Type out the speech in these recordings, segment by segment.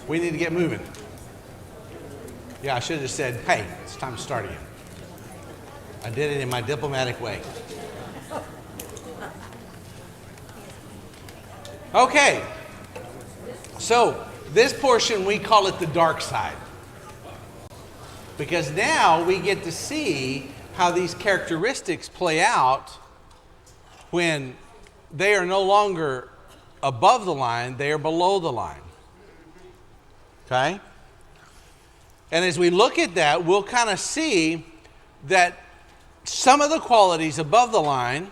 We need to get moving. Yeah, I should have just said, hey, it's time to start again. I did it in my diplomatic way. Okay, so this portion, we call it the dark side. Because now we get to see how these characteristics play out when they are no longer above the line, they are below the line. Okay? And as we look at that, we'll kind of see that some of the qualities above the line,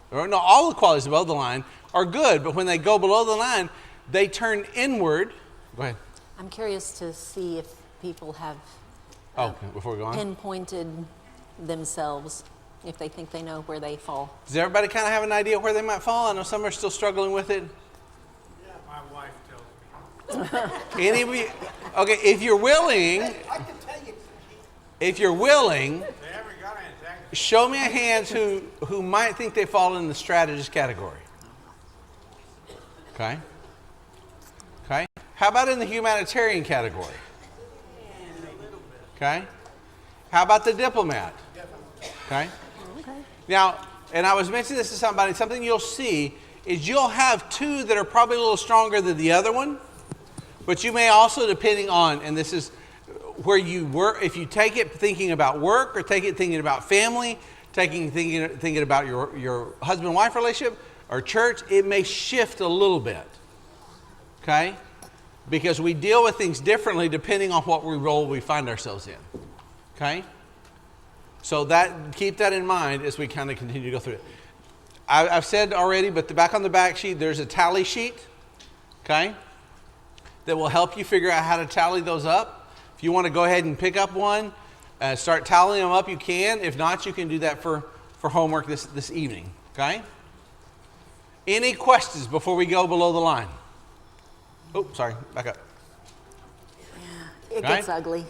or no, all the qualities above the line are good, but when they go below the line, they turn inward. Go ahead. I'm curious to see if people have before we go on, pinpointed themselves, if they think they know where they fall. Does everybody kind of have an idea where they might fall? I know some are still struggling with it. Yeah, my wife tells me. Any of you? Okay, if you're willing, I can tell you. if you're willing, They haven't got anything. show me a hand who might think they fall in the strategist category. Okay. Okay. How about in the humanitarian category? Okay. How about the diplomat? Okay. Now, and I was mentioning this to somebody, something you'll see is you'll have two that are probably a little stronger than the other one, but you may also, depending on, and this is where you work, if you take it thinking about work or take it thinking about family, thinking about your husband-wife relationship or church, it may shift a little bit. Okay? Because we deal with things differently depending on what role we find ourselves in. Okay? So keep that in mind as we kind of continue to go through it. I've said already, but back on the back sheet, there's a tally sheet, okay, that will help you figure out how to tally those up. If you want to go ahead and pick up one, start tallying them up, you can. If not, you can do that for homework this evening, okay? Any questions before we go below the line? Oh, sorry, back up. Yeah, it gets ugly.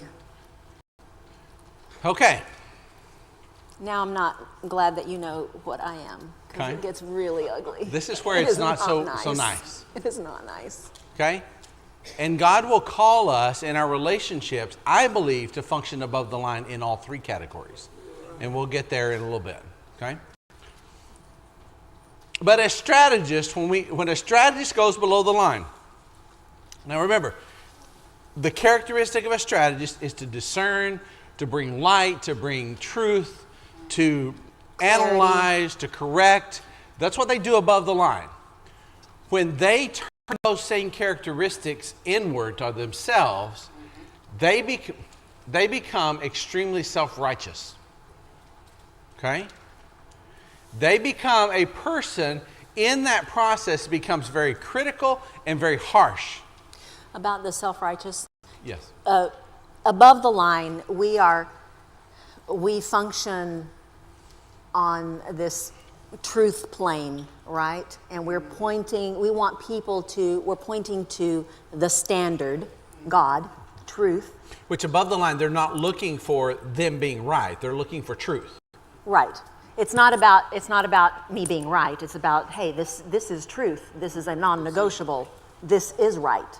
Okay. Now I'm not glad that you know what I am, because it gets really ugly. This is where it's not so nice. It is not nice. Okay? And God will call us in our relationships, I believe, to function above the line in all three categories. And we'll get there in a little bit. Okay? But as strategists, when a strategist goes below the line, now remember, the characteristic of a strategist is to discern, to bring light, to bring truth, to analyze, to correct. That's what they do above the line. When they turn those same characteristics inward to themselves, they become extremely self-righteous. Okay? They become a person in that process becomes very critical and very harsh. About the self-righteous? Yes. Above the line, we function on this truth plane, right? And we're pointing to the standard, God, truth. Which above the line, they're not looking for them being right. They're looking for truth. Right. It's not about me being right. It's about, hey, this is truth. This is a non-negotiable. This is right.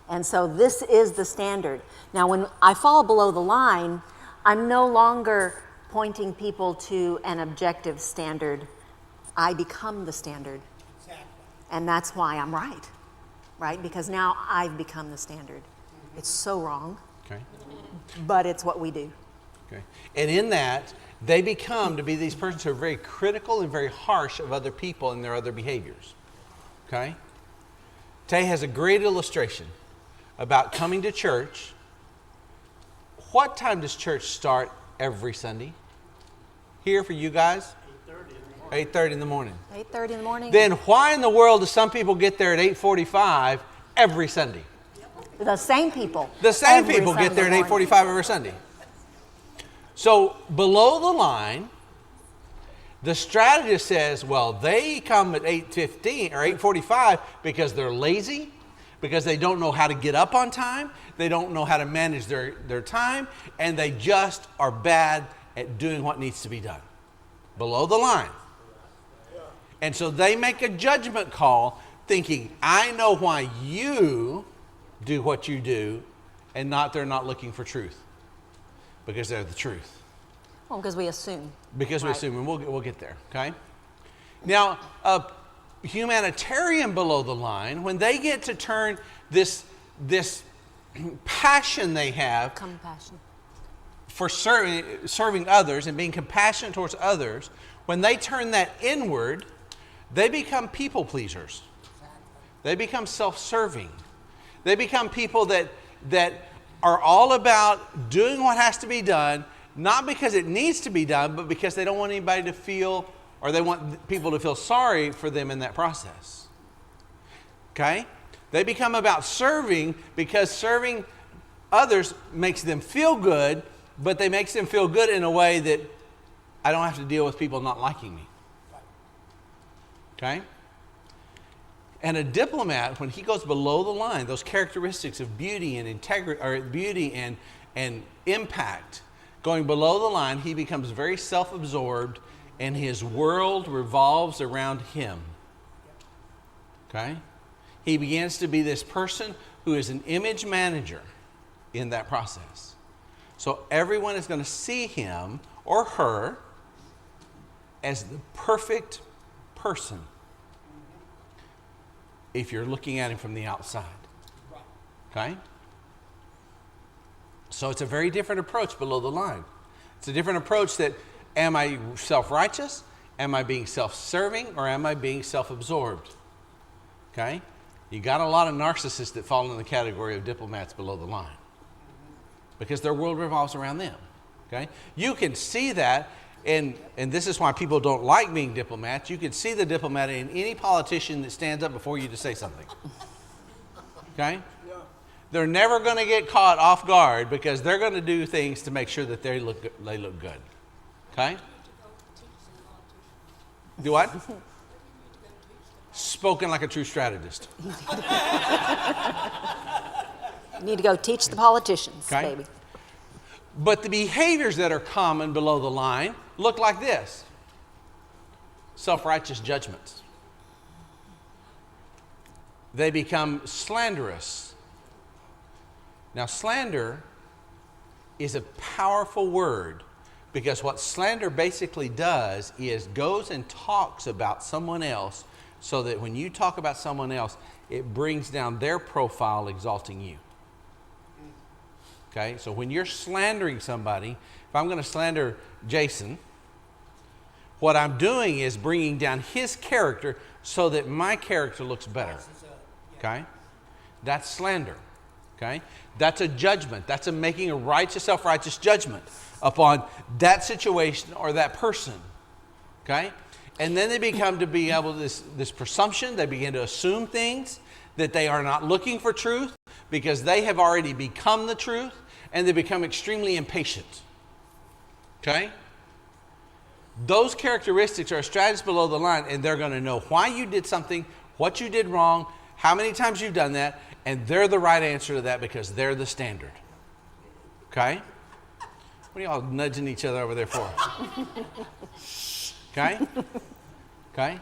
And so this is the standard. Now, when I fall below the line, I'm no longer pointing people to an objective standard. I become the standard. Exactly. And that's why I'm right? Because now I've become the standard. It's so wrong. Okay. But it's what we do. Okay. And in that, they become to be these persons who are very critical and very harsh of other people and their other behaviors. Okay? Tay has a great illustration about coming to church. What time does church start every Sunday? Here for you guys? 8:30 in the morning. 8:30 in the morning. Then why in the world do some people get there at 8:45 every Sunday? The same people. The same every people get Sunday there at morning. 8:45 every Sunday. So below the line, the strategist says, well, they come at 8:15 or 8:45 because they're lazy, because they don't know how to get up on time, they don't know how to manage their time, and they just are bad at doing what needs to be done. Below the line. And so they make a judgment call thinking, I know why you do what you do, and they're not looking for truth, because they're the truth. Well, because we assume. Because we Right. assume, and we'll get there, okay? Now, a humanitarian below the line, when they get to turn this passion they have Compassion. for serving others and being compassionate towards others, when they turn that inward, they become people pleasers. They become self-serving. They become people that are all about doing what has to be done, not because it needs to be done, but because they don't want anybody to feel, or they want people to feel sorry for them in that process. Okay? They become about serving because serving others makes them feel good, but they makes them feel good in a way that I don't have to deal with people not liking me. Okay? And a diplomat, when he goes below the line, those characteristics of beauty and integrity, or beauty and impact, going below the line, he becomes very self-absorbed, and his world revolves around him. Okay? He begins to be this person who is an image manager in that process. So everyone is going to see him or her as the perfect person if you're looking at him from the outside. Okay? So it's a very different approach below the line. It's a different approach that, am I self-righteous? Am I being self-serving? Or am I being self-absorbed? Okay? You got a lot of narcissists that fall in the category of diplomats below the line, because their world revolves around them. Okay? You can see that, and this is why people don't like being diplomats. You can see the diplomat in any politician that stands up before you to say something. Okay? They're never going to get caught off guard, because they're going to do things to make sure that they look good. Okay? Do what? Spoken like a true strategist. You need to go teach the politicians, Okay. baby. But the behaviors that are common below the line look like this: self-righteous judgments. They become slanderous. Now, slander is a powerful word, because what slander basically does is goes and talks about someone else, so that when you talk about someone else, it brings down their profile, exalting you. Okay, so when you're slandering somebody, if I'm going to slander Jason, what I'm doing is bringing down his character so that my character looks better. Okay, that's slander. Okay, that's a judgment. That's making a self-righteous judgment upon that situation or that person. Okay, and then they become to be able to this presumption. They begin to assume things, that they are not looking for truth, because they have already become the truth, and they become extremely impatient. Okay? Those characteristics are a strategist below the line, and they're going to know why you did something, what you did wrong, how many times you've done that, and they're the right answer to that, because they're the standard. Okay? What are y'all nudging each other over there for? Okay? Okay?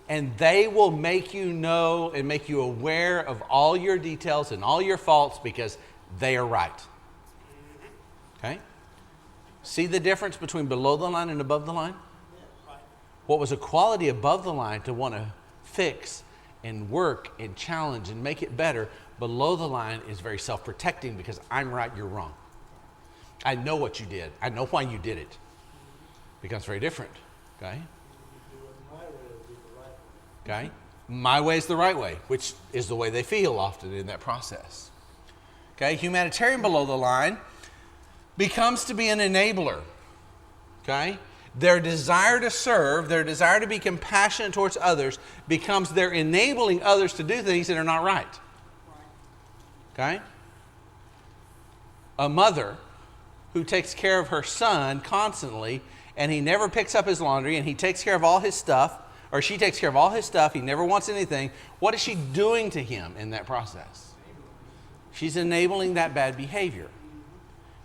And they will make you know and make you aware of all your details and all your faults, because they are right. Okay? See the difference between below the line and above the line? What was a quality above the line to want to fix and work and challenge and make it better, below the line is very self-protecting, because I'm right, you're wrong. I know what you did. I know why you did it. Becomes very different. Okay? Okay? My way is the right way, which is the way they feel often in that process. Okay? Humanitarian below the line becomes to be an enabler. Okay? Their desire to serve, their desire to be compassionate towards others, becomes their enabling others to do things that are not right. Okay? A mother who takes care of her son constantly, and he never picks up his laundry, and he takes care of all his stuff, or she takes care of all his stuff, he never wants anything, what is she doing to him in that process? She's enabling that bad behavior.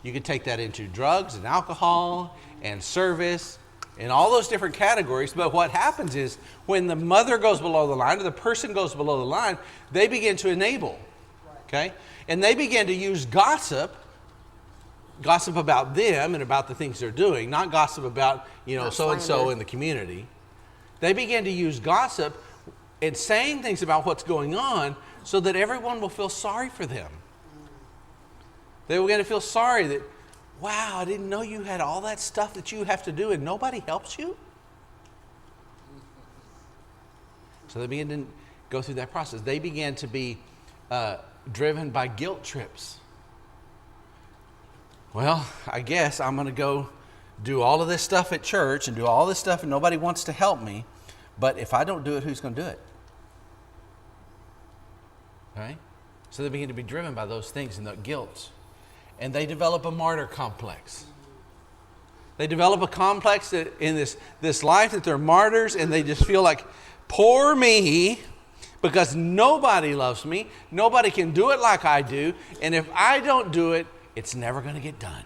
You could take that into drugs and alcohol and service and all those different categories. But what happens is, when the mother goes below the line, or the person goes below the line, they begin to enable. Okay? And they began to use gossip about them and about the things they're doing, not gossip about, so-and-so in the community. They began to use gossip and saying things about what's going on so that everyone will feel sorry for them. They were going to feel sorry that, wow, I didn't know you had all that stuff that you have to do and nobody helps you. So they began to go through that process. They began to be driven by guilt trips. Well, I guess I'm going to go do all of this stuff at church and do all this stuff and nobody wants to help me. But if I don't do it, who's going to do it? Right? So they begin to be driven by those things and the guilt. And they develop a martyr complex. They develop a complex that in this life that they're martyrs, and they just feel like, poor me, because nobody loves me. Nobody can do it like I do. And if I don't do it, it's never going to get done.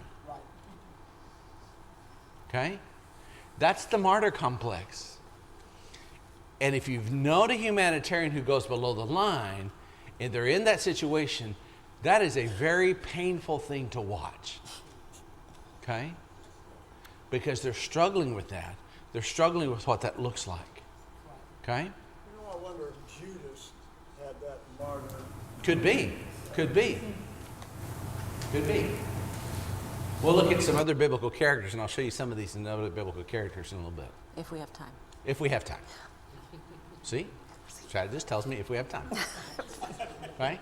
Okay? That's the martyr complex. And if you've known a humanitarian who goes below the line, and they're in that situation, that is a very painful thing to watch. Okay? Because they're struggling with that. They're struggling with what that looks like. Okay? I wonder if Judas had that martyr. Could be. We'll look at some other biblical characters, and I'll show you some of these other biblical characters in a little bit. If we have time. If we have time. See? Strategist tells me if we have time. Right?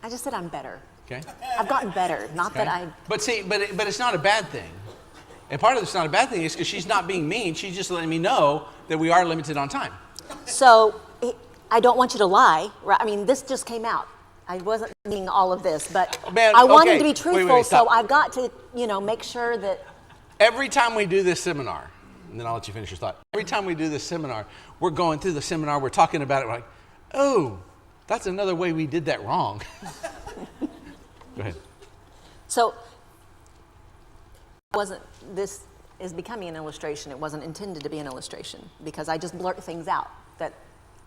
I just said I'm better. Okay. I've gotten better. Not Okay. that I. But see, but it's not a bad thing. And part of it's not a bad thing is because she's not being mean. She's just letting me know that we are limited on time. So I don't want you to lie. Right? I mean, this just came out. I wasn't meaning all of this, but Man, I wanted okay. to be truthful. Wait, so stop. I've got to, make sure that. Every time we do this seminar, and then I'll let you finish your thought. Every time we do this seminar, we're going through the seminar, we're talking about it, we're like, oh, that's another way we did that wrong. Go ahead. So this is becoming an illustration. It wasn't intended to be an illustration because I just blurt things out that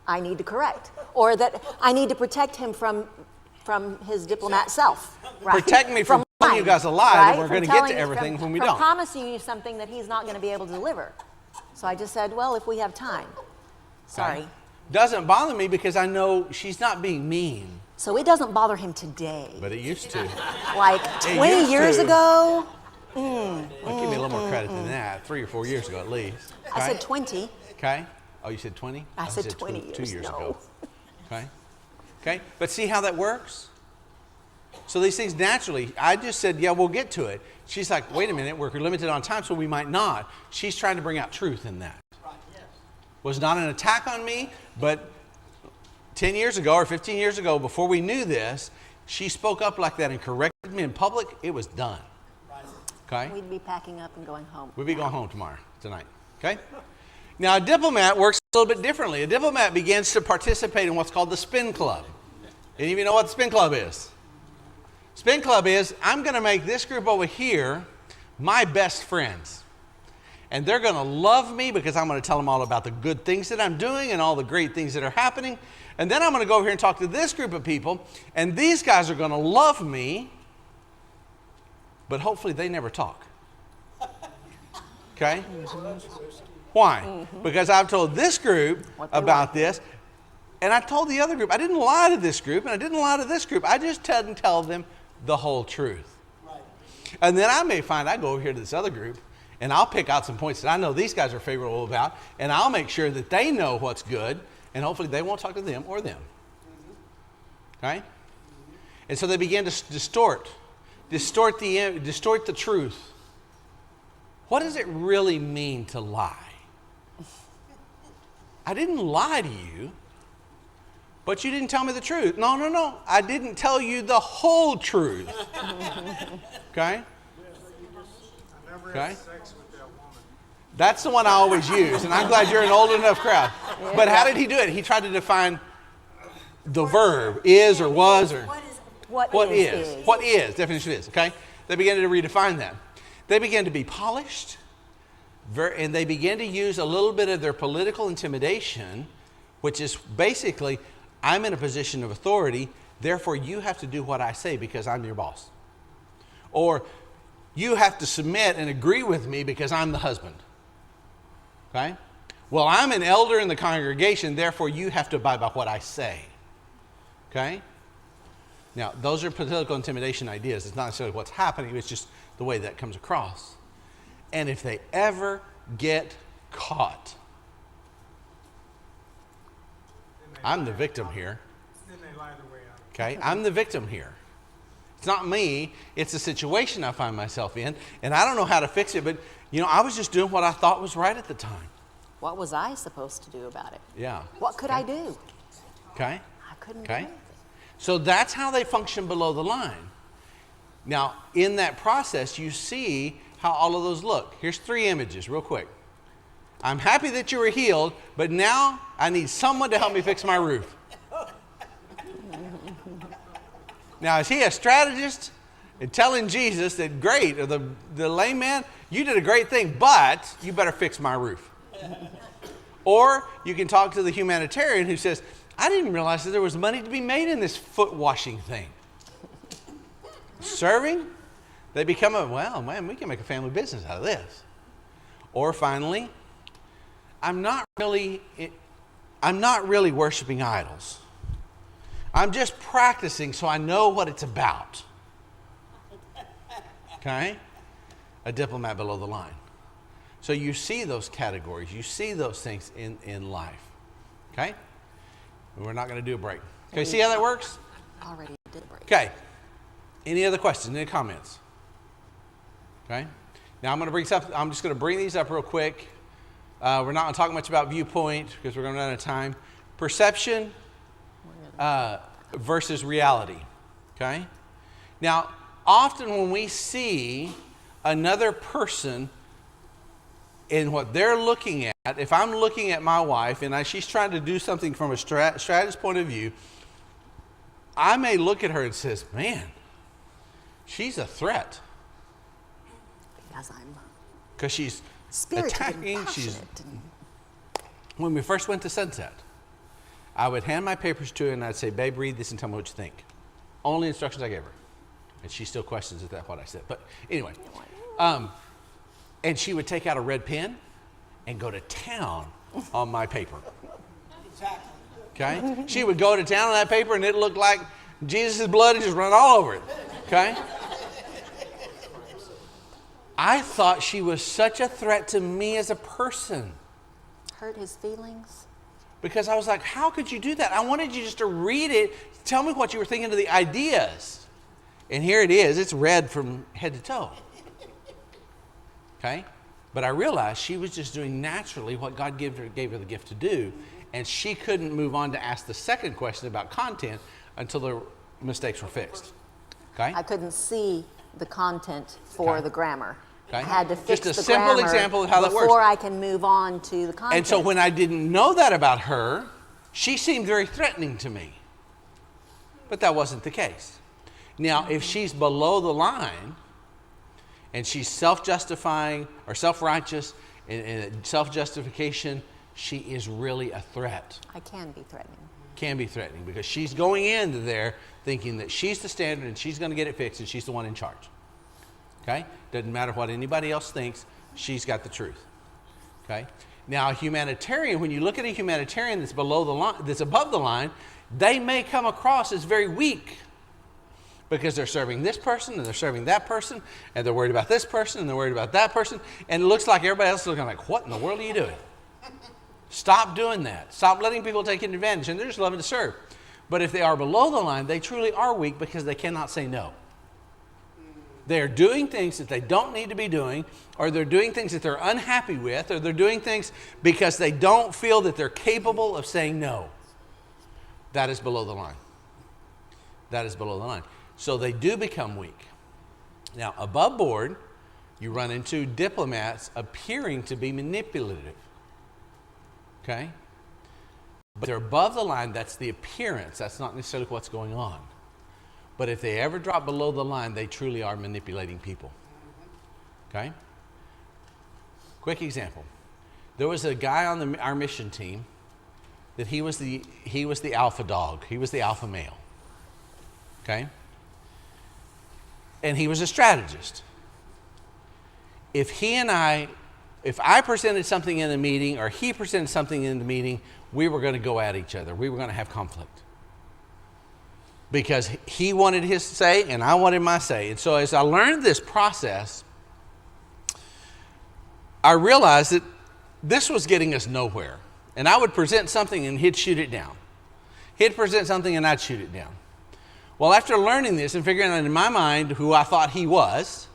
I need to correct or that I need to protect him from his diplomat self. Right? Protect me from telling you guys a lie right? that we're going to get to everything when we from don't. promising you something that he's not going to be able to deliver. So I just said, well, if we have time. Sorry. Okay. Doesn't bother me because I know she's not being mean. So it doesn't bother him today. But it used to. Like 20 years ago. Well, give me a little more credit than that. 3 or 4 years ago at least. Okay? I said 20. Okay. Oh, you said 20? I said 20 two years, years no. ago. Okay. Okay. But see how that works? So these things naturally, I just said, yeah, we'll get to it. She's like, wait a minute, we're limited on time, so we might not. She's trying to bring out truth in that. Was not an attack on me, but 10 years ago or 15 years ago, before we knew this, she spoke up like that and corrected me in public. It was done. Okay? We'd be packing up and going home. We'll be going home tonight. Okay? Now, a diplomat works a little bit differently. A diplomat begins to participate in what's called the spin club. Any of you know what the spin club is? Spin club is, I'm going to make this group over here my best friends. And they're going to love me because I'm going to tell them all about the good things that I'm doing and all the great things that are happening. And then I'm going to go over here and talk to this group of people. And these guys are going to love me. But hopefully they never talk. Okay? Why? Because I've told this group about this. And I told the other group. I didn't lie to this group and I didn't lie to this group. I just didn't tell them the whole truth. And then I may find I go over here to this other group and I'll pick out some points that I know these guys are favorable about, and I'll make sure that they know what's good, and hopefully they won't talk to them or them. Okay? And so they began to distort the truth. What does it really mean to lie? I didn't lie to you, but you didn't tell me the truth. No. I didn't tell you the whole truth. Okay? Okay? That's the one I always use, and I'm glad you're an old enough crowd. But how did he do it? He tried to define the verb, is or was, or What is. What is, definition is, okay? They began to redefine that. They began to be polished, and they began to use a little bit of their political intimidation, which is basically, I'm in a position of authority, therefore you have to do what I say because I'm your boss. Or you have to submit and agree with me because I'm the husband. Okay? Well, I'm an elder in the congregation, therefore you have to abide by what I say. Okay? Now, those are political intimidation ideas. It's not necessarily what's happening, it's just the way that comes across. And if they ever get caught, I'm the victim here. Then they lie their way out. Okay? I'm the victim here. It's not me, it's a situation I find myself in, and I don't know how to fix it, but I was just doing what I thought was right at the time. What was I supposed to do about it? Yeah. What could I do? Okay? I couldn't do anything. So that's how they function below the line. Now, in that process, you see how all of those look. Here's 3 images real quick. I'm happy that you were healed, but now I need someone to help me fix my roof. Now, is he a strategist and telling Jesus that, great, or the lame man, you did a great thing, but you better fix my roof? Or you can talk to the humanitarian who says, I didn't realize that there was money to be made in this foot washing thing. Serving, they become we can make a family business out of this. Or finally, I'm not really worshiping idols. I'm just practicing so I know what it's about. Okay? A diplomat below the line. So you see those categories. You see those things in life. Okay? And we're not going to do a break. Okay, see how that works? Already did a break. Okay. Any other questions? Any comments? Okay? Now I'm just going to bring these up real quick. We're not going to talk much about viewpoint because we're going to run out of time. Perception versus reality. Okay? Now, often when we see another person in what they're looking at, if I'm looking at my wife and she's trying to do something from a strategist point of view, I may look at her and says, man, she's a threat. Because she's attacking. When we first went to Sunset, I would hand my papers to her and I'd say, babe, read this and tell me what you think. Only instructions I gave her. And she still questions if that's what I said. But anyway, and she would take out a red pen and go to town on my paper. Okay? She would go to town on that paper and it looked like Jesus' blood had just run all over it. Okay? I thought she was such a threat to me as a person. Hurt his feelings? Because I was like, how could you do that? I wanted you just to read it. Tell me what you were thinking of the ideas. And here it is. It's read from head to toe. Okay? But I realized she was just doing naturally what God gave her the gift to do. And she couldn't move on to ask the second question about content until the mistakes were fixed. Okay? I couldn't see the content for the grammar. Okay. I had to fix just a the simple grammar example of how that works. before I can move on to the content. And so when I didn't know that about her, she seemed very threatening to me. But that wasn't the case. Now, if she's below the line and she's self-justifying or self-righteous and self-justification, she is really a threat. I can be threatening. Can be threatening because she's going into there thinking that she's the standard and she's going to get it fixed and she's the one in charge. Okay? Doesn't matter what anybody else thinks, she's got the truth. Okay? Now, a humanitarian, when you look at a humanitarian that's below the line, that's above the line, they may come across as very weak because they're serving this person and they're serving that person and they're worried about this person and they're worried about that person, and it looks like everybody else is looking like, what in the world are you doing? Stop doing that. Stop letting people take advantage, and they're just loving to serve. But if they are below the line, they truly are weak because they cannot say no. They're doing things that they don't need to be doing, or they're doing things that they're unhappy with, or they're doing things because they don't feel that they're capable of saying no. That is below the line. That is below the line. So they do become weak. Now, above board, you run into diplomats appearing to be manipulative. Okay? But they're above the line, that's the appearance. That's not necessarily what's going on. But if they ever drop below the line, they truly are manipulating people. Okay? Quick example. There was a guy on our mission team that he was the alpha dog. He was the alpha male. Okay? And he was a strategist. If I presented something in the meeting or he presented something in the meeting, we were going to go at each other. We were going to have conflict. Because he wanted his say and I wanted my say. And so as I learned this process, I realized that this was getting us nowhere. And I would present something and he'd shoot it down. He'd present something and I'd shoot it down. Well, after learning this and figuring out in my mind who I thought he was,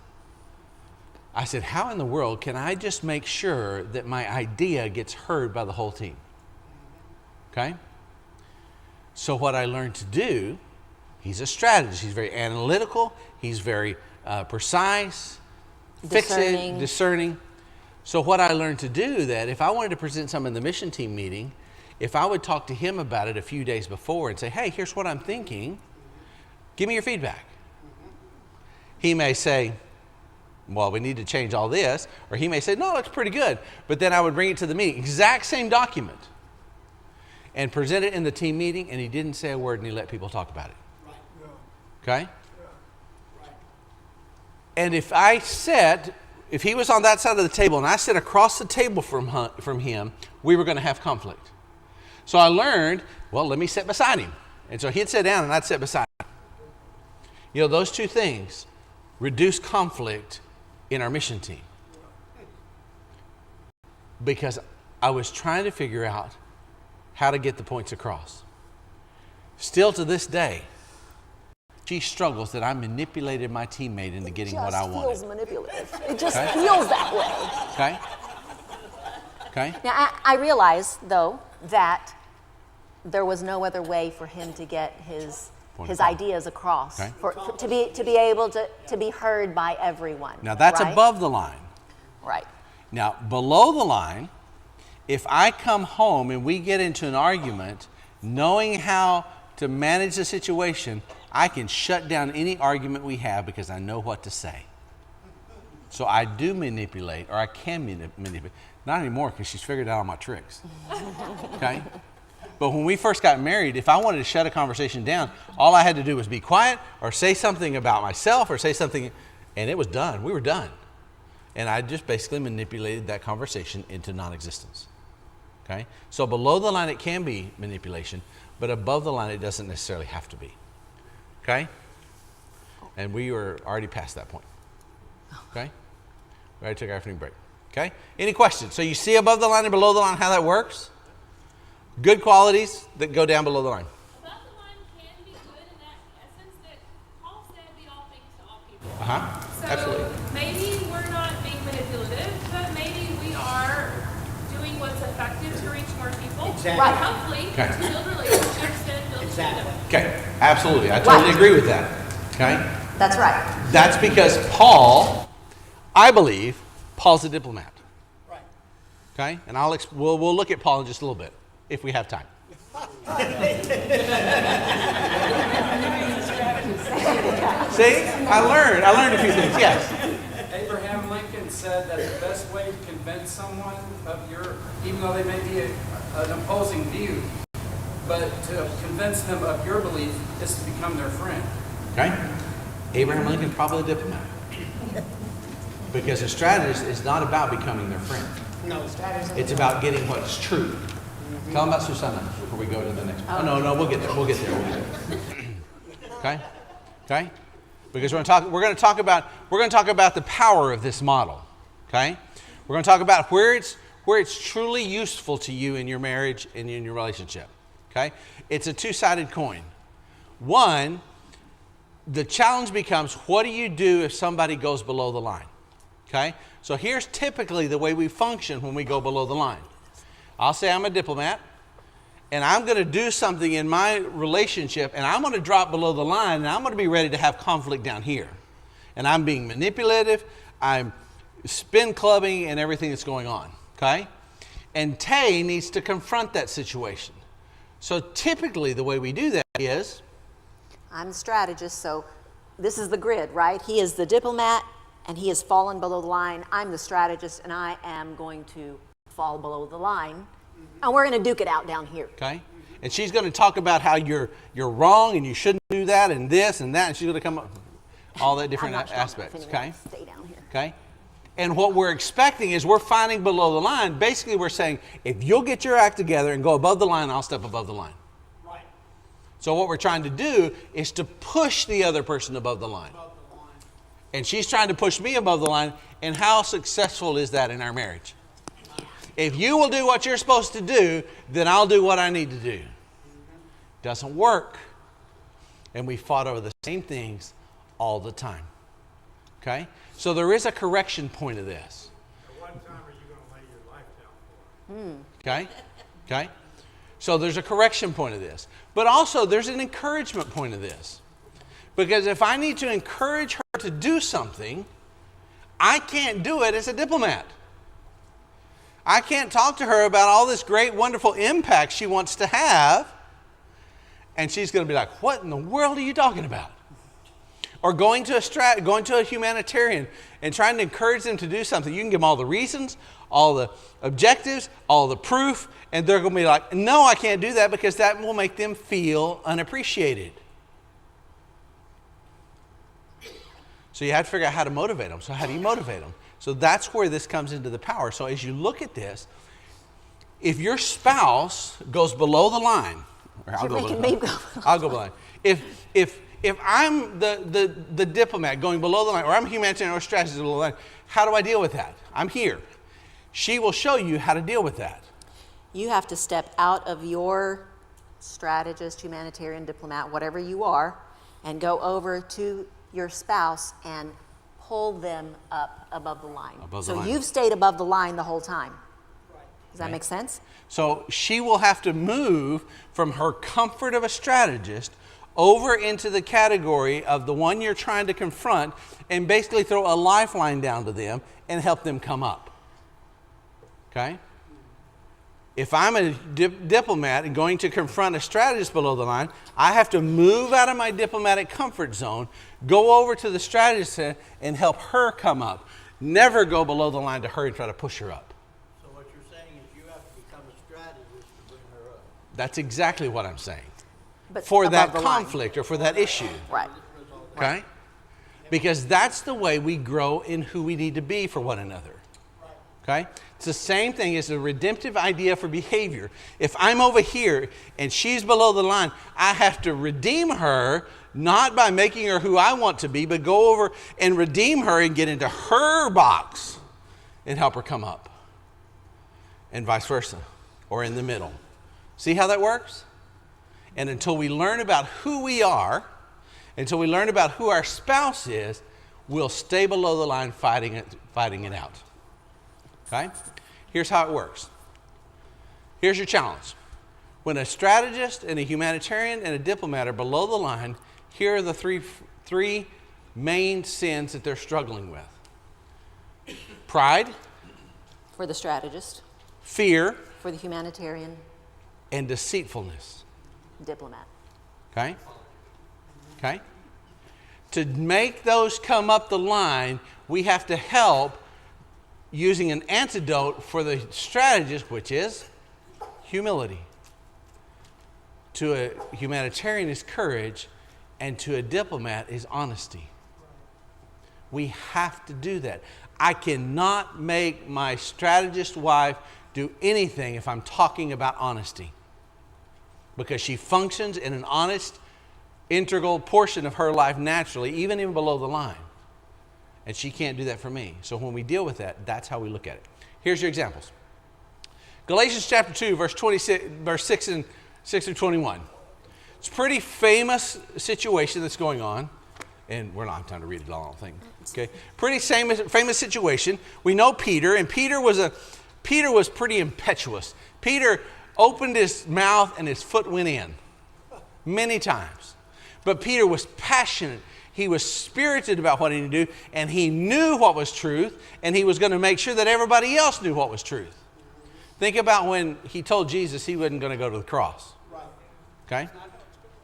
I said, how in the world can I just make sure that my idea gets heard by the whole team? Okay? So what I learned to do, he's a strategist. He's very analytical. He's very precise, fixated, discerning. So what I learned to do that if I wanted to present something in the mission team meeting, if I would talk to him about it a few days before and say, hey, here's what I'm thinking. Give me your feedback. He may say, well, we need to change all this. Or he may say, no, it looks pretty good. But then I would bring it to the meeting, exact same document, and present it in the team meeting, and he didn't say a word and he let people talk about it. Right. Okay? Yeah. Right. And if he was on that side of the table and I sat across the table from him, we were going to have conflict. So I learned, well, let me sit beside him. And so he'd sit down and I'd sit beside him. You know, those two things reduce conflict in our mission team. Because I was trying to figure out how to get the points across. Still to this day, she struggles that I manipulated my teammate into getting what I wanted. It just feels manipulative. It just feels that way. Okay? Okay? Now, I realize, though, that there was no other way for him to get his ideas across, Okay. to be able to be heard by everyone. Now that's right? above the line. Right. Now below the line, if I come home and we get into an argument, knowing how to manage the situation, I can shut down any argument we have because I know what to say. So I do manipulate, or I can manipulate. Not anymore because she's figured out all my tricks. Okay? But when we first got married, if I wanted to shut a conversation down, all I had to do was be quiet or say something about myself or say something, and it was done. We were done. And I just basically manipulated that conversation into non-existence. Okay? So below the line, it can be manipulation, but above the line, it doesn't necessarily have to be. Okay? And we were already past that point. Okay? We already took our afternoon break. Okay? Any questions? So you see above the line and below the line how that works? Good qualities that go down below the line. Above the line can be good in that essence that Paul said be all things to all people. So Absolutely. maybe we're not being manipulative, but maybe we are doing what's effective to reach more people. Exactly. And hopefully Okay. to build relationships and build kingdom. Okay, absolutely. I totally agree with that. Okay? That's right. That's because Paul, I believe, Paul's a diplomat. Right. Okay? And we'll look at Paul in just a little bit, if we have time. See? I learned a few things. Yes. Abraham Lincoln said that the best way to convince someone of even though they may be an opposing view, but to convince them of your belief is to become their friend. Okay? Abraham Lincoln, probably a diplomat. Because a strategist is not about becoming their friend. No, It's about getting what's true. Tell them about Susanna before we go to the next one. Oh, no, we'll get there. Okay? Okay? Because we're going to talk about the power of this model. Okay? We're going to talk about where it's truly useful to you in your marriage and in your relationship. Okay? It's a two-sided coin. One, the challenge becomes, what do you do if somebody goes below the line? Okay? So here's typically the way we function when we go below the line. I'll say I'm a diplomat, and I'm going to do something in my relationship, and I'm going to drop below the line, and I'm going to be ready to have conflict down here. And I'm being manipulative, I'm spin clubbing, and everything that's going on. Okay? And Tay needs to confront that situation. So typically the way we do that is, I'm the strategist, so this is the grid, right? He is the diplomat, and he has fallen below the line. I'm the strategist, and I am going to fall below the line. And we're going to duke it out down here. okay? and she's going to talk about how you're wrong and you shouldn't do that and this and that, and she's going to come up all that different I'm not strong aspects. enough Okay. anymore. Stay down here. Okay. And what we're expecting is we're finding below the line. Basically, we're saying, if you'll get your act together and go above the line, I'll step above the line. Right. So what we're trying to do is to push the other person above the line. And she's trying to push me above the line. And how successful is that in our marriage? If you will do what you're supposed to do, then I'll do what I need to do. Doesn't work. And we fought over the same things all the time. Okay? So there is a correction point of this. At what time are you going to lay your life down for? Okay? Okay? So there's a correction point of this. But also there's an encouragement point of this. Because if I need to encourage her to do something, I can't do it as a diplomat. I can't talk to her about all this great, wonderful impact she wants to have. And she's going to be like, what in the world are you talking about? Or going to a humanitarian and trying to encourage them to do something. You can give them all the reasons, all the objectives, all the proof, and they're going to be like, no, I can't do that because that will make them feel unappreciated. So you have to figure out how to motivate them. So how do you motivate them? So that's where this comes into the power. So as you look at this, if your spouse goes below the line, or I'll go below the line. I'll go below the line. If I'm the diplomat going below the line, or I'm a humanitarian or strategist below the line, how do I deal with that? I'm here. She will show you how to deal with that. You have to step out of your strategist, humanitarian, diplomat, whatever you are, and go over to your spouse and pull them up above the line. So you've stayed above the line the whole time. Does that make sense? So she will have to move from her comfort of a strategist over into the category of the one you're trying to confront and basically throw a lifeline down to them and help them come up. Okay? If I'm a diplomat and going to confront a strategist below the line, I have to move out of my diplomatic comfort zone, go over to the strategist and help her come up. Never go below the line to her and try to push her up. So what you're saying is you have to become a strategist to bring her up. That's exactly what I'm saying. But For above that the line. conflict or for that issue. Right. Okay? Because that's the way we grow in who we need to be for one another. Okay? It's the same thing as the redemptive idea for behavior. If I'm over here and she's below the line, I have to redeem her, not by making her who I want to be, but go over and redeem her and get into her box and help her come up. And vice versa. Or in the middle. See how that works? And until we learn about who we are, until we learn about who our spouse is, we'll stay below the line fighting it out. Okay? Here's how it works. Here's your challenge. When a strategist and a humanitarian and a diplomat are below the line, here are the three main sins that they're struggling with. Pride. For the strategist. Fear. For the humanitarian. And deceitfulness. Diplomat. Okay? Okay? To make those come up the line, we have to help using an antidote for the strategist, which is humility. To a humanitarian is courage, and to a diplomat is honesty. We have to do that. I cannot make my strategist wife do anything if I'm talking about honesty, because she functions in an honest, integral portion of her life naturally, even below the line. And she can't do that for me. So when we deal with that, that's how we look at it. Here's your examples. Galatians chapter 2, verse 6 and 6 through 21. It's a pretty famous situation that's going on. And we're not have time to read it all, I don't think. Okay. Pretty famous situation. We know Peter, and Peter was pretty impetuous. Peter opened his mouth and his foot went in many times. But Peter was passionate. He was spirited about what he needed to do, and he knew what was truth, and he was going to make sure that everybody else knew what was truth. Think about when he told Jesus he wasn't going to go to the cross. Okay?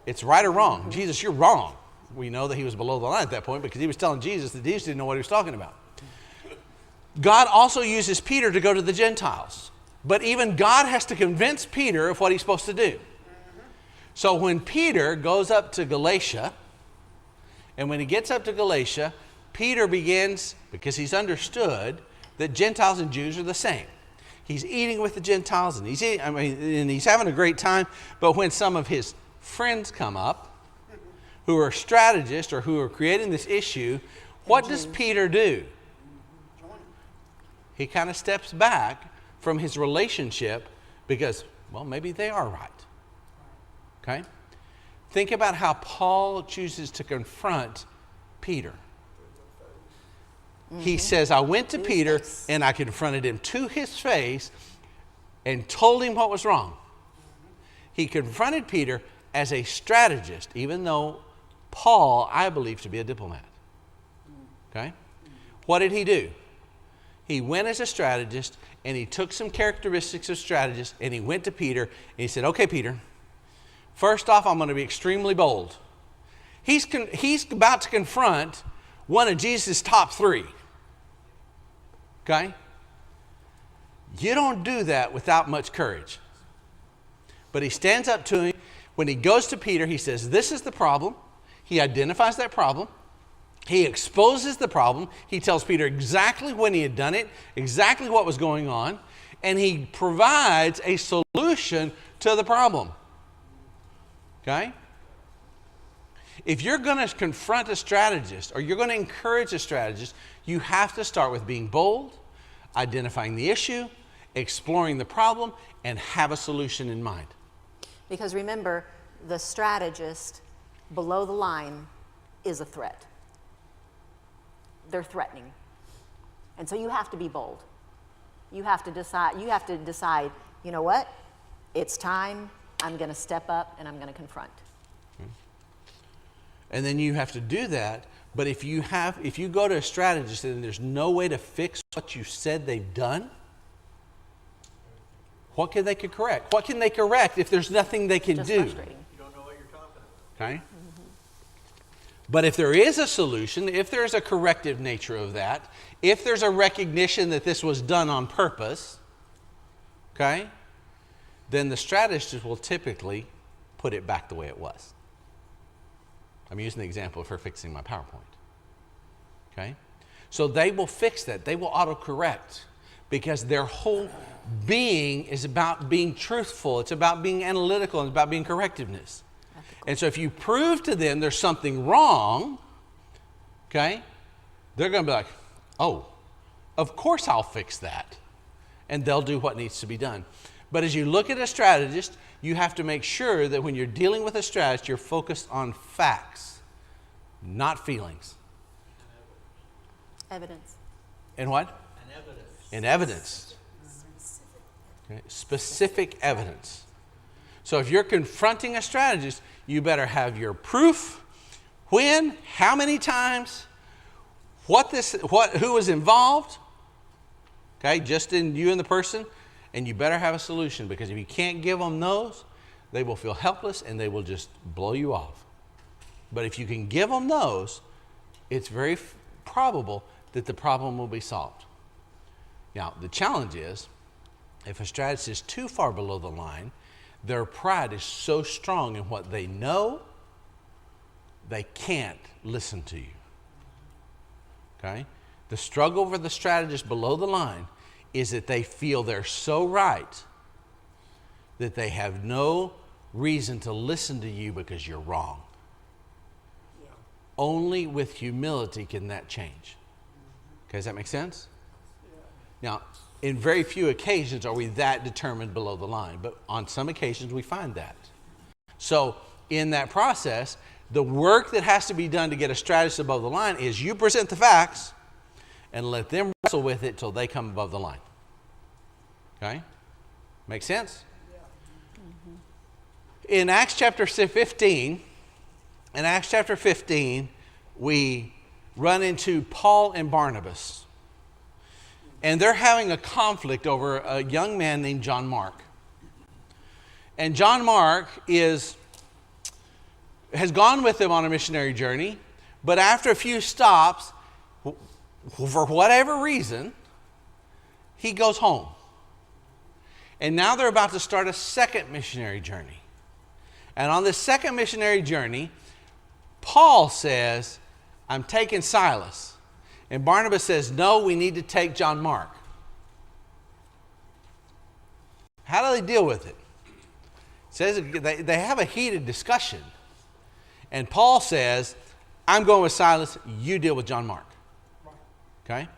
It's right or wrong. Jesus, you're wrong. We know that he was below the line at that point because he was telling Jesus that Jesus didn't know what he was talking about. God also uses Peter to go to the Gentiles. But even God has to convince Peter of what he's supposed to do. So when Peter goes up to Galatia, and when he gets up to Galatia, Peter begins, because he's understood that Gentiles and Jews are the same. He's eating with the Gentiles, and he's having a great time. But when some of his friends come up, who are strategists or who are creating this issue, what does Peter do? He kind of steps back from his relationship because, well, maybe they are right. Okay? Think about how Paul chooses to confront Peter. He says, I went to Peter and I confronted him to his face and told him what was wrong. He confronted Peter as a strategist, even though Paul, I believe, to be a diplomat. Okay? What did he do? He went as a strategist and he took some characteristics of strategists and he went to Peter and he said, okay, Peter, first off, I'm going to be extremely bold. He's about to confront one of Jesus' top 3. Okay? You don't do that without much courage. But he stands up to him. When he goes to Peter, he says, this is the problem. He identifies that problem. He exposes the problem. He tells Peter exactly when he had done it, exactly what was going on, and he provides a solution to the problem. Okay? If you're going to confront a strategist or you're going to encourage a strategist, you have to start with being bold, identifying the issue, exploring the problem, and have a solution in mind. Because remember, the strategist below the line is a threat. They're threatening. And so you have to be bold. You have to decide, you know what? It's time. I'm going to step up and I'm going to confront. And then you have to do that. But if you go to a strategist and there's no way to fix what you said they've done, what can they correct? What can they correct if there's nothing they can Just do? You frustrating. don't know what you're talking about. Okay? But if there is a solution, if there's a corrective nature of that, if there's a recognition that this was done on purpose, okay, then the strategist will typically put it back the way it was. I'm using the example of her fixing my PowerPoint. Okay? So they will fix that. They will autocorrect because their whole being is about being truthful. It's about being analytical and it's about being correctiveness. And so if you prove to them there's something wrong, okay, they're going to be like, oh, of course I'll fix that. And they'll do what needs to be done. But as you look at a strategist, you have to make sure that when you're dealing with a strategist, you're focused on facts, not feelings. Evidence. And what? And evidence. And evidence. Okay. Specific evidence. So if you're confronting a strategist, you better have your proof, when, how many times, who was involved, okay, just in you and the person, and you better have a solution, because if you can't give them those, they will feel helpless and they will just blow you off. But if you can give them those, it's very probable that the problem will be solved. Now, the challenge is, if a strategist is too far below the line, their pride is so strong in what they know, they can't listen to you. Okay? The struggle for the strategist below the line is that they feel they're so right that they have no reason to listen to you because you're wrong. Yeah. Only with humility can that change. Okay, does that make sense? Yeah. Now, in very few occasions are we that determined below the line, but on some occasions we find that. So in that process, the work that has to be done to get a strategist above the line is you present the facts and let them wrestle with it till they come above the line. Okay? Make sense? Yeah. In Acts chapter 15, we run into Paul and Barnabas. And they're having a conflict over a young man named John Mark. And John Mark has gone with them on a missionary journey, but after a few stops, for whatever reason, he goes home. And now they're about to start a second missionary journey. And on this second missionary journey, Paul says, I'm taking Silas. And Barnabas says, no, we need to take John Mark. How do they deal with it? It says they have a heated discussion. And Paul says, I'm going with Silas, you deal with John Mark. Okay?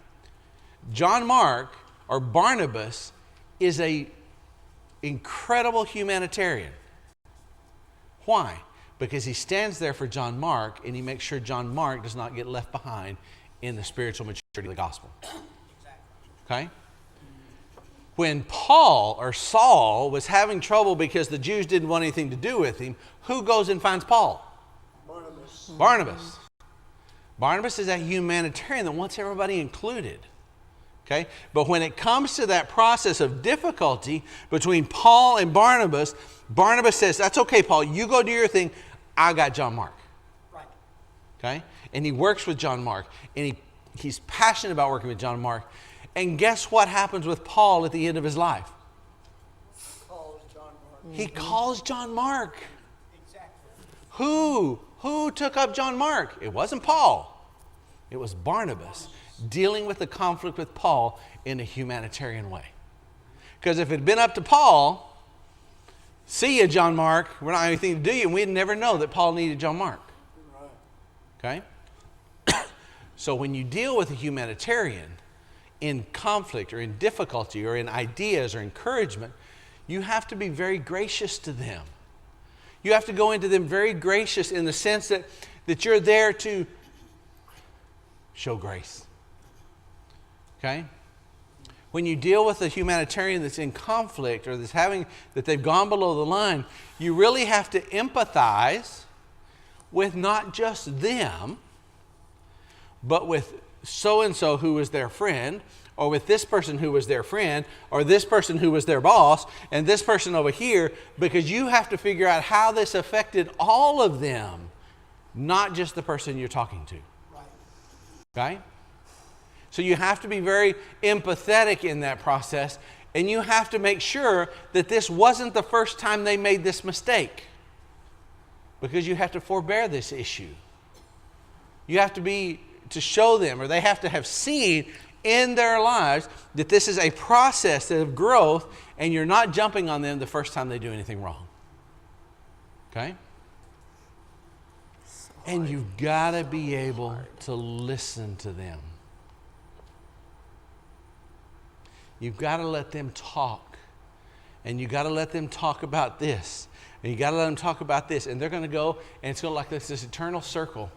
John Mark, or Barnabas, is an incredible humanitarian. Why? Because he stands there for John Mark, and he makes sure John Mark does not get left behind in the spiritual maturity of the gospel. Okay? When Paul, or Saul, was having trouble because the Jews didn't want anything to do with him, who goes and finds Paul? Barnabas. Barnabas is a humanitarian that wants everybody included. Okay? But when it comes to that process of difficulty between Paul and Barnabas, Barnabas says, that's okay, Paul, you go do your thing. I got John Mark. Right. Okay? And he works with John Mark. And he's passionate about working with John Mark. And guess what happens with Paul at the end of his life? Calls John Mark. He calls John Mark. Exactly. Who took up John Mark? It wasn't Paul. It was Barnabas dealing with the conflict with Paul in a humanitarian way. Because if it had been up to Paul, see you, John Mark, we're not anything to do you, and we'd never know that Paul needed John Mark. Okay? So when you deal with a humanitarian in conflict or in difficulty or in ideas or encouragement, you have to be very gracious to them. You have to go into them very gracious in the sense that you're there to show grace. Okay? When you deal with a humanitarian that's in conflict or that they've gone below the line, you really have to empathize with not just them, but with so-and-so who was their friend, or with this person who was their friend, or this person who was their boss, and this person over here, because you have to figure out how this affected all of them, not just the person you're talking to. Okay? So you have to be very empathetic in that process, and you have to make sure that this wasn't the first time they made this mistake, because you have to forbear this issue. You have to show them, or they have to have seen in their lives that this is a process of growth, and you're not jumping on them the first time they do anything wrong. Okay? And you've got to be able to listen to them. You've got to let them talk. And you've got to let them talk about this. And you've got to let them talk about this. And they're going to go, and it's going to like this eternal circle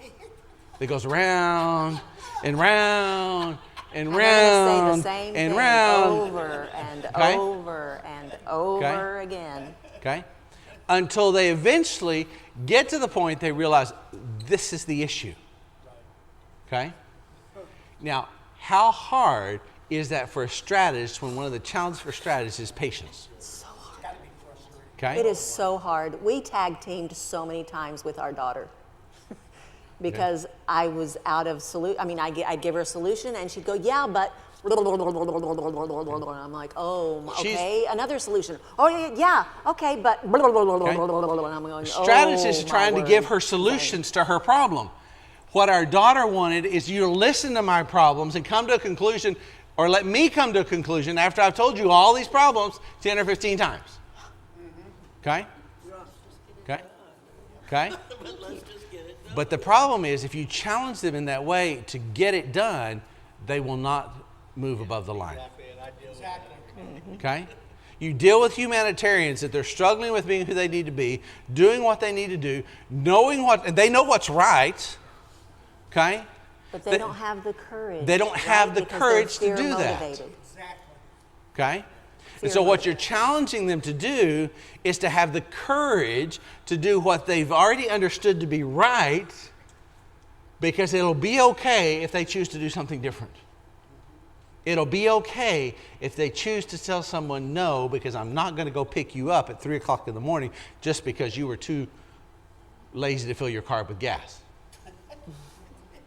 that goes round and round and round say the same and thing round. over and Okay? over and over again. Okay? Until they eventually get to the point they realize this is the issue. Okay? Now, how hard is that for a strategist when one of the challenges for strategists is patience? So hard. Okay? It is so hard. We tag teamed so many times with our daughter because I was out of solution. I mean, I'd give her a solution and she'd go, yeah, but. And I'm like, oh, okay, another solution. Oh, yeah, okay, but. And I'm going, Strategist is trying to give her solutions to her problem. What our daughter wanted is you to listen to my problems and come to a conclusion, or let me come to a conclusion after I've told you all these problems 10 or 15 times. Okay? Okay? Okay? But the problem is if you challenge them in that way to get it done, they will not move above the line. Okay? You deal with humanitarians that they're struggling with being who they need to be, doing what they need to do, knowing what, and they know what's right. Okay? But they don't have the courage. They don't have the courage to do that. Exactly. Okay? And so what you're challenging them to do is to have the courage to do what they've already understood to be right, because it'll be okay if they choose to do something different. It'll be okay if they choose to tell someone no, because I'm not going to go pick you up at 3 o'clock in the morning just because you were too lazy to fill your car up with gas.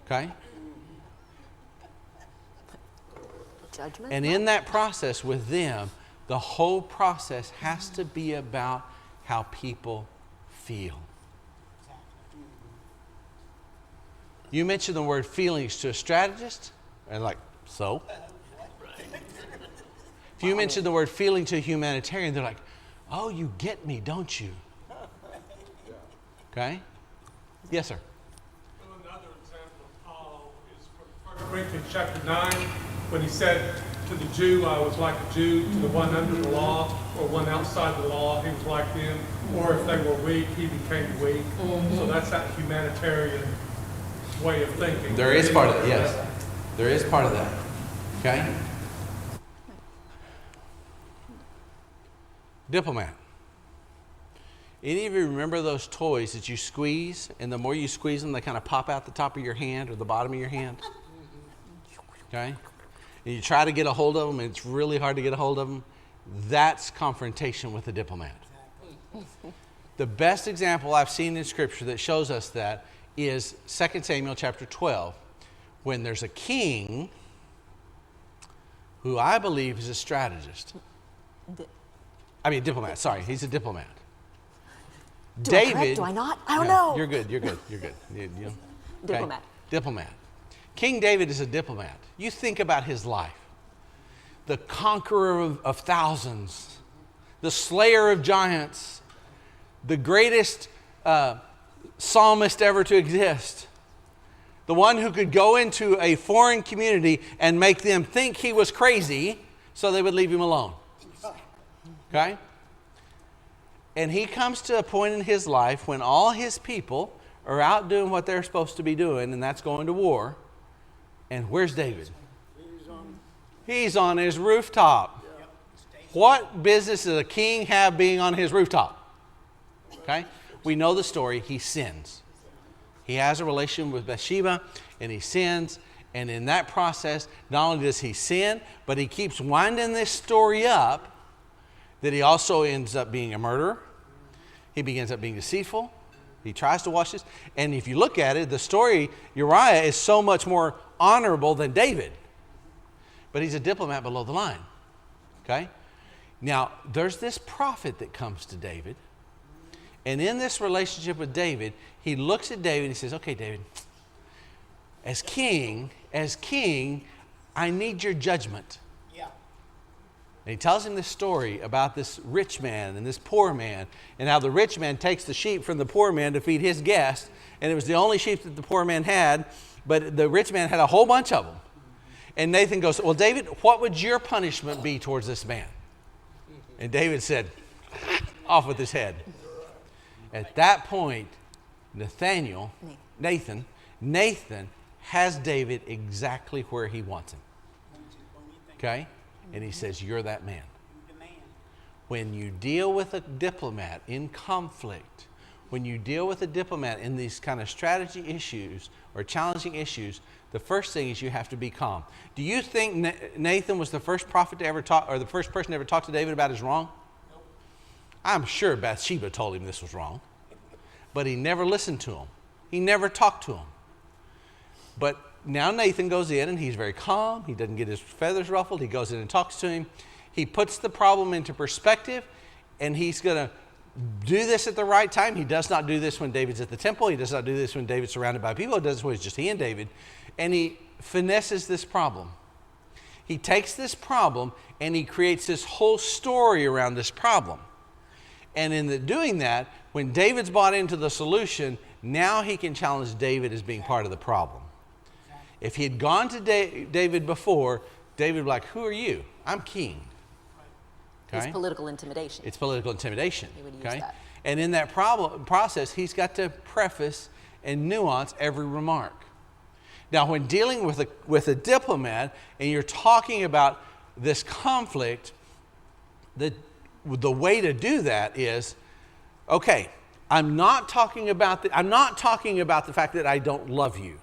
Okay? Judgment? And in that process with them, the whole process has to be about how people feel. You mention the word feelings to a strategist, and like, so? If you mention the word feeling to a humanitarian, they're like, oh, you get me, don't you? Okay? Yes, sir. Well, another example of Paul is from 1 Corinthians chapter 9, when he said to the Jew, I was like a Jew, to the one under the law, or one outside the law, he was like them, or if they were weak, he became weak. So that's that humanitarian way of thinking. There is part of that, yes. There is part of that. Okay? Diplomat. Any of you remember those toys that you squeeze, and the more you squeeze them, they kind of pop out the top of your hand or the bottom of your hand? Okay? And you try to get a hold of them, and it's really hard to get a hold of them. That's confrontation with a diplomat. The best example I've seen in Scripture that shows us that is 2 Samuel chapter 12, when there's a king who I believe is a strategist. Diplomat. Sorry, he's a diplomat. Do I correct? Do I not? I don't know. You're good. Okay. Diplomat. Diplomat. King David is a diplomat. You think about his life. The conqueror of thousands, the slayer of giants, the greatest psalmist ever to exist, the one who could go into a foreign community and make them think he was crazy so they would leave him alone. Okay? And he comes to a point in his life when all his people are out doing what they're supposed to be doing, and that's going to war. And where's David? He's on his rooftop. What business does a king have being on his rooftop? Okay? We know the story. He sins. He has a relation with Bathsheba, and he sins. And in that process, not only does he sin, but he keeps winding this story up that he also ends up being a murderer. He begins up being deceitful. He tries to watch this. And if you look at it, the story, Uriah is so much more honorable than David. But he's a diplomat below the line. Okay? Now, there's this prophet that comes to David. And in this relationship with David, he looks at David and he says, okay, David, as king, I need your judgment. And he tells him this story about this rich man and this poor man, and how the rich man takes the sheep from the poor man to feed his guests, and it was the only sheep that the poor man had, but the rich man had a whole bunch of them. And Nathan goes, well, David, what would your punishment be towards this man? And David said, off with his head. At that point, Nathan has David exactly where he wants him. Okay? And he says, you're that man. When you deal with a diplomat in conflict, when you deal with a diplomat in these kind of strategy issues or challenging issues, the first thing is you have to be calm. Do you think Nathan was the first prophet to ever talk, or the first person to ever talk to David about his wrong? Nope. I'm sure Bathsheba told him this was wrong, but he never listened to him. He never talked to him. But now Nathan goes in and he's very calm. He doesn't get his feathers ruffled. He goes in and talks to him. He puts the problem into perspective, and he's going to do this at the right time. He does not do this when David's at the temple. He does not do this when David's surrounded by people. He does this when it's just he and David. And he finesses this problem. He takes this problem and he creates this whole story around this problem. And in doing that, when David's bought into the solution, now he can challenge David as being part of the problem. If he had gone to David before, David would be like, who are you? I'm king. Okay? It's political intimidation. It's political intimidation. He would use that. And in that process, he's got to preface and nuance every remark. Now, when dealing with a diplomat and you're talking about this conflict, the way to do that is, okay, I'm not talking about the fact that I don't love you.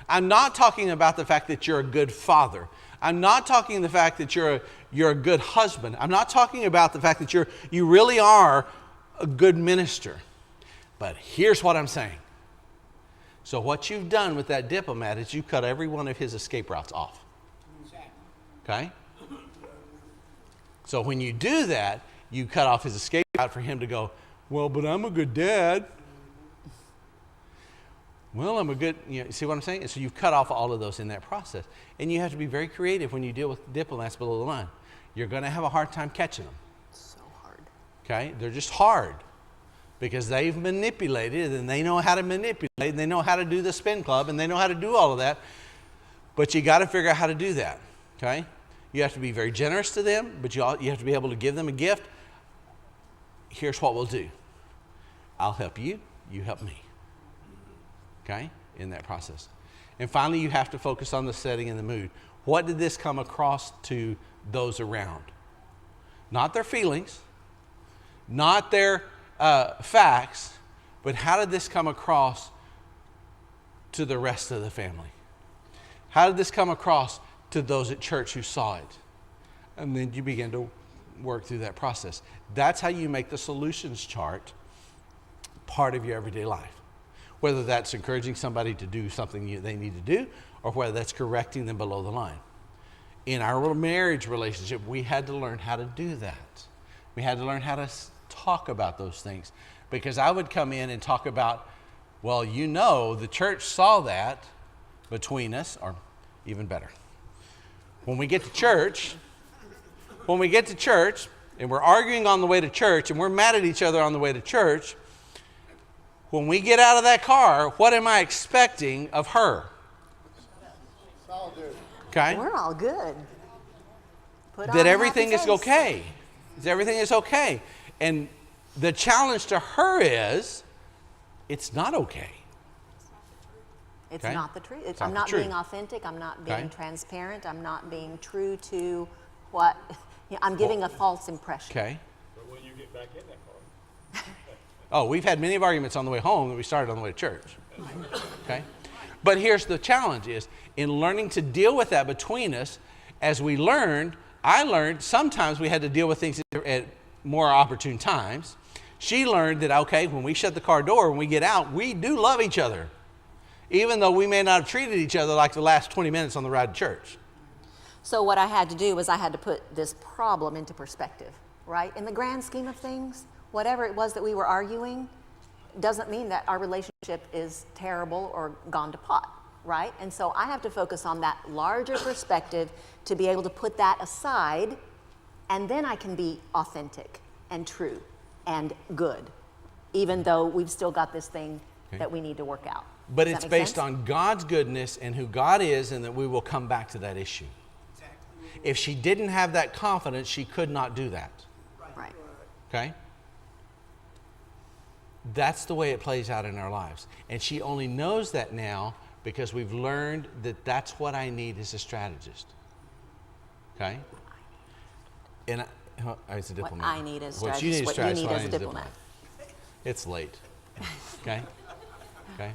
I'm not talking about the fact that you're a good father. I'm not talking the fact that you're a good husband. I'm not talking about the fact that you really are a good minister. But here's what I'm saying. So what you've done with that diplomat is you cut every one of his escape routes off. Okay? So when you do that, you cut off his escape route for him to go, Well, but I'm a good dad. Well, I'm a good, see what I'm saying? So you've cut off all of those in that process. And you have to be very creative when you deal with diplomats below the line. You're going to have a hard time catching them. So hard. Okay? They're just hard because they've manipulated and they know how to manipulate and they know how to do the spin club and they know how to do all of that. But you got to figure out how to do that. Okay? You have to be very generous to them, but you have to be able to give them a gift. Here's what we'll do. I'll help you, you help me. Okay, in that process. And finally, you have to focus on the setting and the mood. What did this come across to those around? Not their feelings, not their facts, but how did this come across to the rest of the family? How did this come across to those at church who saw it? And then you begin to work through that process. That's how you make the solutions chart part of your everyday life. Whether that's encouraging somebody to do something they need to do, or whether that's correcting them below the line. In our marriage relationship, we had to learn how to do that. We had to learn how to talk about those things. Because I would come in and talk about, well, the church saw that between us, or even better. When we get to church, and we're arguing on the way to church, and we're mad at each other on the way to church, when we get out of that car, what am I expecting of her? Okay? We're all good. That everything is okay. That everything is okay. And the challenge to her is, it's not okay. It's Okay? not the truth. It's I'm not not the truth. being authentic. I'm not being Okay? transparent. I'm not being true to what I'm giving a false impression. Okay? Oh, we've had many arguments on the way home that we started on the way to church. Okay? But here's the challenge is, in learning to deal with that between us, as I learned sometimes we had to deal with things at more opportune times. She learned that, okay, when we shut the car door, when we get out, we do love each other. Even though we may not have treated each other like the last 20 minutes on the ride to church. So what I had to do was I had to put this problem into perspective, right? In the grand scheme of things, whatever it was that we were arguing doesn't mean that our relationship is terrible or gone to pot, right? And so I have to focus on that larger perspective to be able to put that aside, and then I can be authentic and true and good, even though we've still got this thing that we need to work out. But Does it's that make based sense? on God's goodness and who God is, and that we will come back to that issue. If she didn't have that confidence, she could not do that. Right. Okay? That's the way it plays out in our lives. And she only knows that now because we've learned that that's what I need as a strategist. Okay? And as a What diplomat. I need as a What you need strategist, as what you strategist, need what I as a diplomat. It's late. Okay? Okay?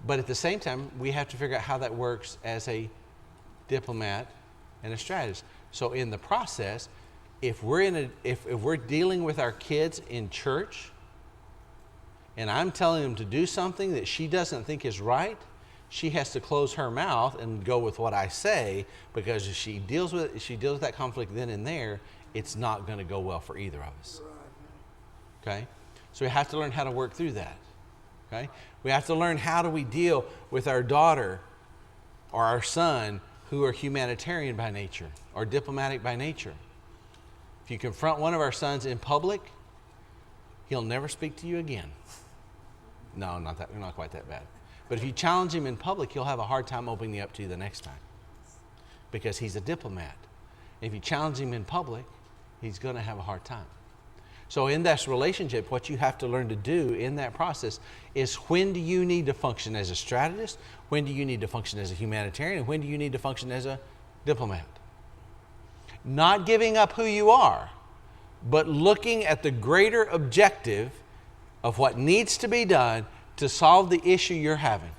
But at the same time, we have to figure out how that works as a diplomat and a strategist. So in the process, if we're dealing with our kids in church, and I'm telling them to do something that she doesn't think is right, she has to close her mouth and go with what I say, because if she deals with that conflict then and there, it's not going to go well for either of us. Okay? So we have to learn how to work through that. Okay? We have to learn how do we deal with our daughter or our son who are humanitarian by nature or diplomatic by nature. If you confront one of our sons in public, he'll never speak to you again. No, not quite that bad. But if you challenge him in public, he'll have a hard time opening up to you the next time because he's a diplomat. If you challenge him in public, he's going to have a hard time. So in this relationship, what you have to learn to do in that process is, when do you need to function as a strategist? When do you need to function as a humanitarian? And when do you need to function as a diplomat? Not giving up who you are, but looking at the greater objective of what needs to be done to solve the issue you're having.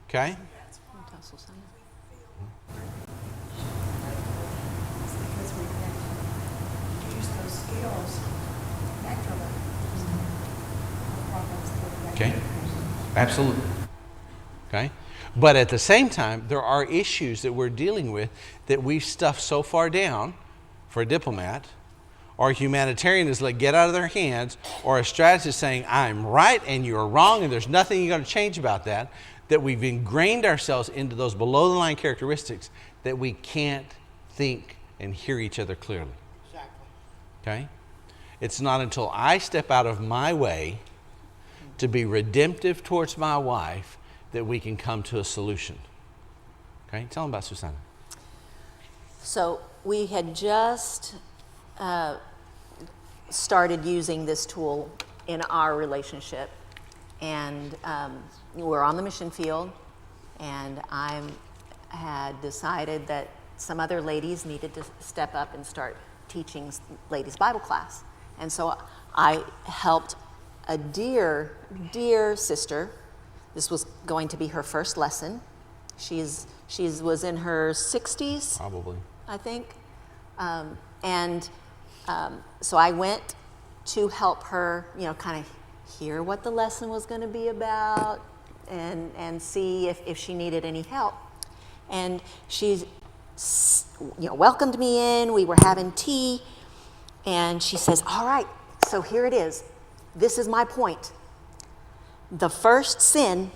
Okay? Because we can use those skills naturally. Okay? Absolutely. Okay? But at the same time, there are issues that we're dealing with that we've stuffed so far down for a diplomat, or a humanitarian is let get out of their hands, or a strategist saying, I'm right and you're wrong and there's nothing you're going to change about that, that we've ingrained ourselves into those below the line characteristics that we can't think and hear each other clearly. Exactly. Okay? It's not until I step out of my way to be redemptive towards my wife that we can come to a solution. Okay? Tell them about Susanna. So we had just started using this tool in our relationship, and we're on the mission field, and I had decided that some other ladies needed to step up and start teaching ladies' Bible class. And so I helped a dear, dear sister. This was going to be her first lesson. She was in her 60s, Probably. I think. So I went to help her, kind of hear what the lesson was going to be about and see if she needed any help. And she, welcomed me in. We were having tea. And she says, all right, so here it is. This is my point. The first sin,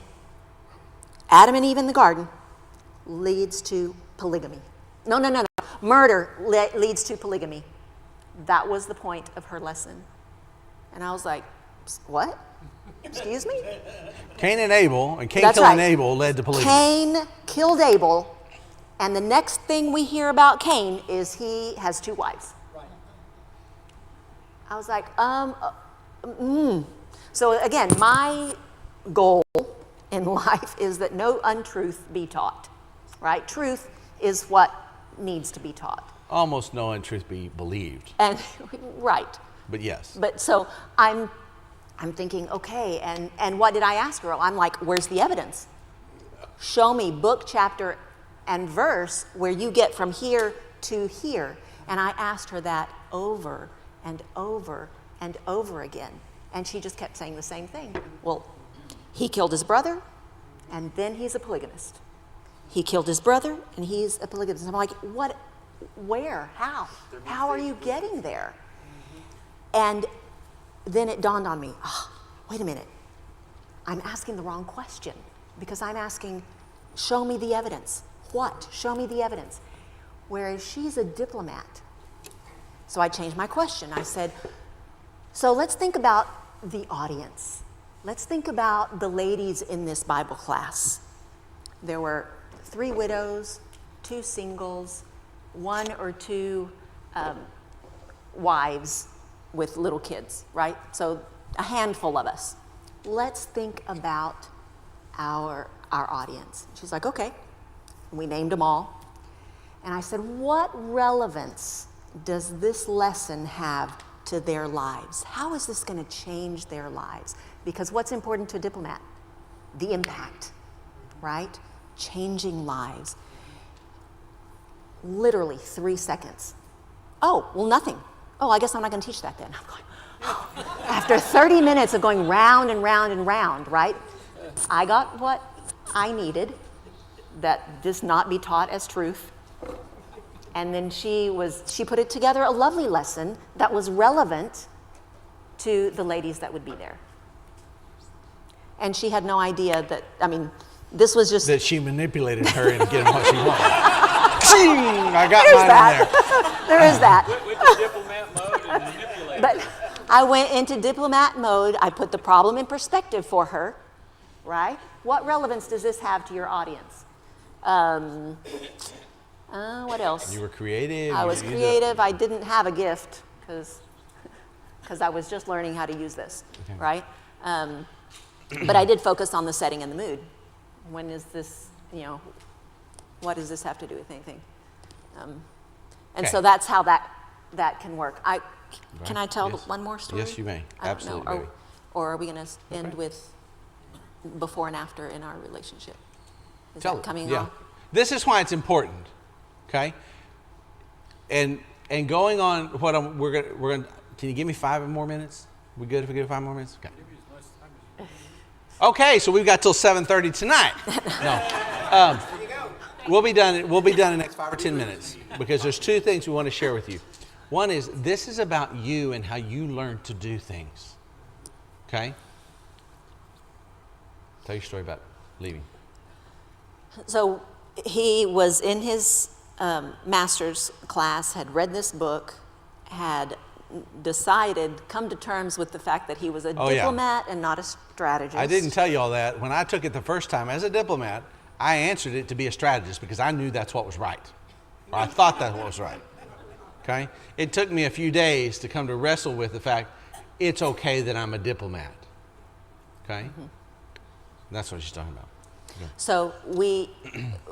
Adam and Eve in the garden, leads to polygamy. No. Murder leads to polygamy. That was the point of her lesson. And I was like, what? Excuse me? Cain and Abel, and Cain That's killing right. Abel led to polygamy. Cain killed Abel, and the next thing we hear about Cain is he has 2 wives. Right. I was like, So again, my goal in life is that no untruth be taught, right? Truth is what needs to be taught. Almost no untruth be believed, And right. but yes. But so I'm thinking, okay, and what did I ask her? I'm like, where's the evidence? Show me book, chapter, and verse where you get from here to here. And I asked her that over and over and over again. And she just kept saying the same thing. Well, he killed his brother, and then he's a polygamist. He killed his brother, and he's a polygamist. I'm like, what? Where? How? How are you getting there? And then it dawned on me, wait a minute. I'm asking the wrong question, because I'm asking, show me the evidence. What? Show me the evidence. Whereas she's a diplomat. So I changed my question. I said, so let's think about the audience. Let's think about the ladies in this Bible class. There were 3 widows, 2 singles, 1 or 2 wives with little kids, right? So a handful of us. Let's think about our audience. She's like, okay. And we named them all. And I said, what relevance does this lesson have to their lives? How is this going to change their lives? Because what's important to a diplomat? The impact, right? Changing lives. Literally 3 seconds. Oh, well, nothing. Oh, I guess I'm not going to teach that then. I'm going, after 30 minutes of going round and round and round, right? I got what I needed, that this not be taught as truth. And then she put it together a lovely lesson that was relevant to the ladies that would be there. And she had no idea that, this was just... That she manipulated her into getting what she wanted. I got There's mine that. in there. There is that. Went to diplomat mode and manipulated. But I went into diplomat mode. I put the problem in perspective for her, right? What relevance does this have to your audience? What else? You were creative. I was creative. I didn't have a gift because I was just learning how to use this, Okay. right? But I did focus on the setting and the mood. When is this, what does this have to do with anything? And Okay. so that's how that can work. Can I tell Yes. one more story? Yes, you may. I don't Absolutely, know. baby. Or are we going to end with before and after in our relationship? Is Tell that it. coming Yeah. on? This is why it's important, okay? And going on what we're gonna. Can you give me 5 more minutes? We good if we give 5 more minutes? Okay. Okay, so we've got till 7:30 tonight. No, we'll be done. We'll be done in the next 5 or 10 minutes because there's 2 things we want to share with you. One is, this is about you and how you learn to do things. Okay? Tell your story about leaving. So he was in his master's class, had read this book, had decided, come to terms with the fact that he was a diplomat and not a strategist. I didn't tell you all that. When I took it the first time as a diplomat, I answered it to be a strategist because I knew that's what was right. Or I thought that's what was right. Okay? It took me a few days to come to wrestle with the fact it's okay that I'm a diplomat. Okay? Mm-hmm. That's what she's talking about. Okay. So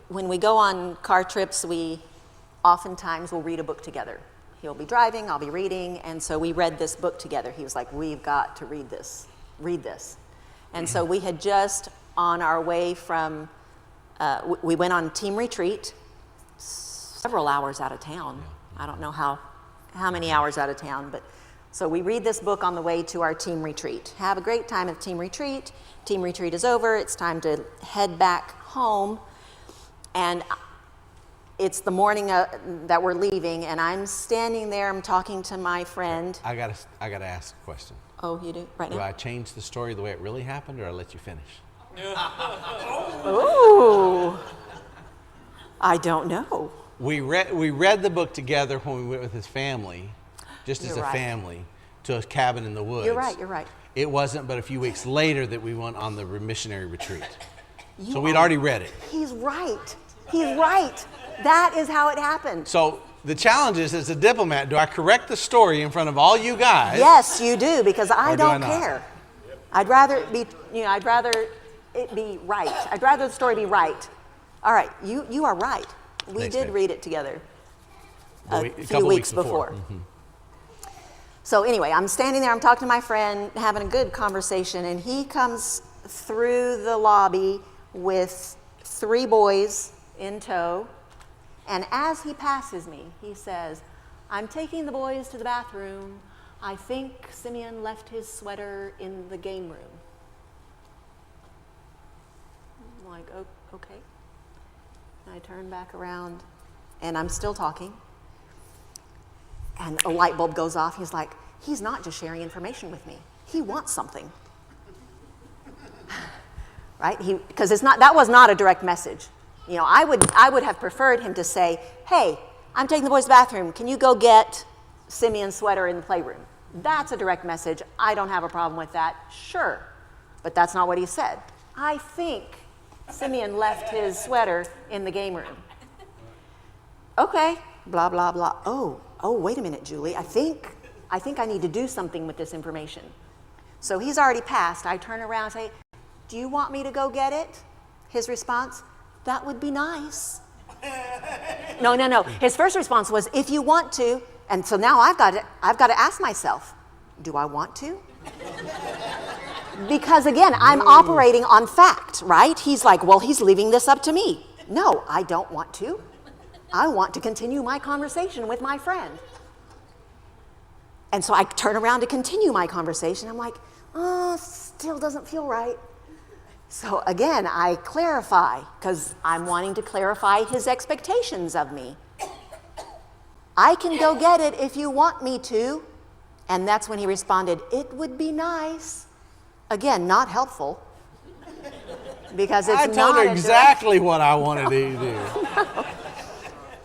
when we go on car trips, we oftentimes will read a book together. He'll be driving, I'll be reading, and so we read this book together. He was like, we've got to read this. And so we had just, on our way from, we went on team retreat, several hours out of town. I don't know how many hours out of town, but so we read this book on the way to our team retreat. Have a great time at team retreat. Team retreat is over. It's time to head back home. And it's the morning that we're leaving, and I'm standing there. I'm talking to my friend. I gotta ask a question. Oh, you do? Right now? Do I change the story the way it really happened, or I let you finish? Ooh. I don't know. We read the book together when we went with his family, just as a family, to a cabin in the woods. You're right. It wasn't but a few weeks later that we went on the missionary retreat. So we'd already read it. He's right. That is how it happened. So the challenge is, as a diplomat, do I correct the story in front of all you guys? Yes, you do, because I Or do I don't not? care. I'd rather it be right. I'd rather the story be right. All right, you are right. We Thanks, did babe. read it together a few couple weeks before. Mm-hmm. So anyway, I'm standing there, I'm talking to my friend, having a good conversation, and he comes through the lobby with 3 boys in tow, and as he passes me, he says, I'm taking the boys to the bathroom. I think Simeon left his sweater in the game room. I'm like, oh, okay. And I turn back around, and I'm still talking. And a light bulb goes off. He's like, he's not just sharing information with me. He wants something. Right? Because that was not a direct message. You know, I would have preferred him to say, hey, I'm taking the boys to the bathroom. Can you go get Simeon's sweater in the playroom? That's a direct message. I don't have a problem with that. Sure. But that's not what he said. I think Simeon left his sweater in the game room. Okay. Blah, blah, blah. Oh, wait a minute, Julie. I think I need to do something with this information. So he's already passed. I turn around and say, do you want me to go get it? His response, that would be nice. No. His first response was, if you want to. And so now I've got to ask myself, do I want to? Because again, I'm operating on fact, right? He's like, well, he's leaving this up to me. No, I don't want to. I want to continue my conversation with my friend. And so I turn around to continue my conversation. I'm like, still doesn't feel right. So again, I clarify, because I'm wanting to clarify his expectations of me. I can go get it if you want me to. And that's when he responded, it would be nice. Again, not helpful. Because it's I told not her exactly what I wanted to do.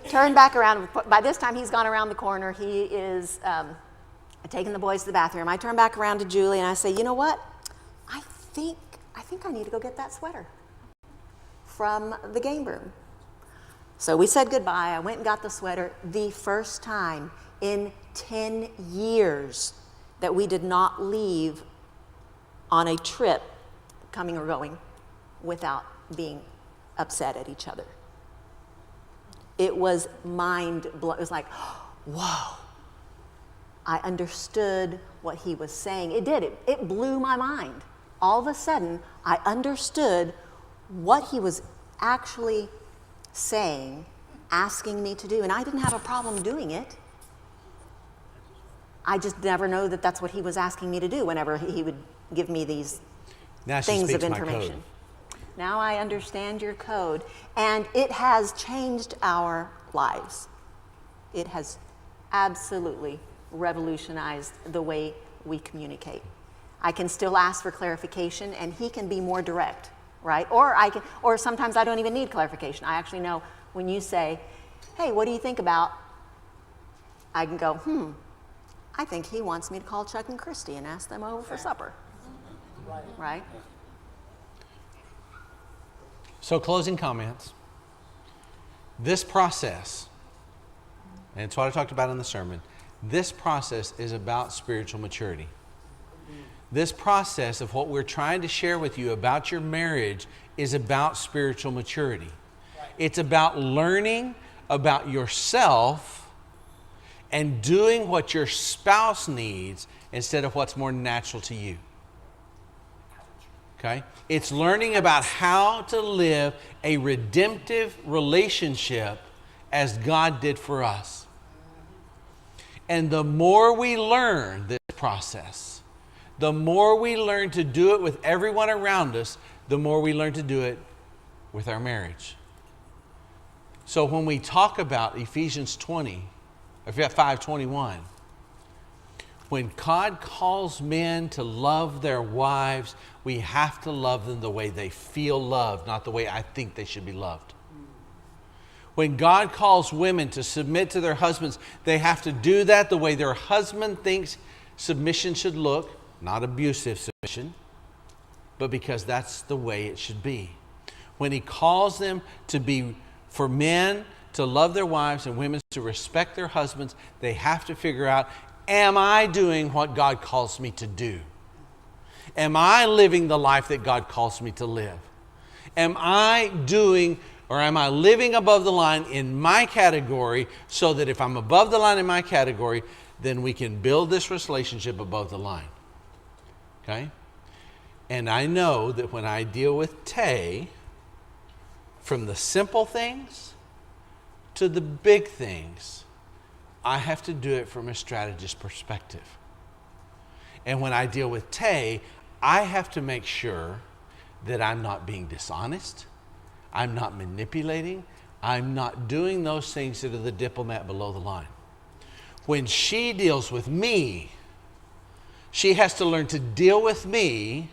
Turn back around. By this time, he's gone around the corner. He is taking the boys to the bathroom. I turn back around to Julie and I say, you know what? I think I need to go get that sweater from the game room. So we said goodbye. I went and got the sweater. The first time in 10 years that we did not leave on a trip, coming or going, without being upset at each other. It was mind-blowing. It was like, whoa. I understood what he was saying. It did. It blew my mind. All of a sudden, I understood what he was actually saying, asking me to do, and I didn't have a problem doing it. I just never know that that's what he was asking me to do whenever he would give me these things of information. Now I understand your code, and it has changed our lives. It has absolutely revolutionized the way we communicate. I can still ask for clarification, and he can be more direct, right? Or sometimes I don't even need clarification. I actually know when you say, hey, what do you think about? I can go, I think he wants me to call Chuck and Christy and ask them over for supper. Right? So, closing comments. This process, and it's what I talked about in the sermon, this process is about spiritual maturity. This process of what we're trying to share with you about your marriage is about spiritual maturity. It's about learning about yourself and doing what your spouse needs instead of what's more natural to you. Okay? It's learning about how to live a redemptive relationship as God did for us. And the more we learn this process, the more we learn to do it with everyone around us, the more we learn to do it with our marriage. So when we talk about Ephesians 5:21, when God calls men to love their wives, we have to love them the way they feel loved, not the way I think they should be loved. When God calls women to submit to their husbands, they have to do that the way their husband thinks submission should look, not abusive submission, but because that's the way it should be. When he calls them for men to love their wives and women to respect their husbands, they have to figure out, am I doing what God calls me to do? Am I living the life that God calls me to live? Am I living above the line in my category so that if I'm above the line in my category, then we can build this relationship above the line? Okay? And I know that when I deal with Tay, from the simple things to the big things, I have to do it from a strategist perspective. And when I deal with Tay, I have to make sure that I'm not being dishonest, I'm not manipulating, I'm not doing those things that are the diplomat below the line. When she deals with me, she has to learn to deal with me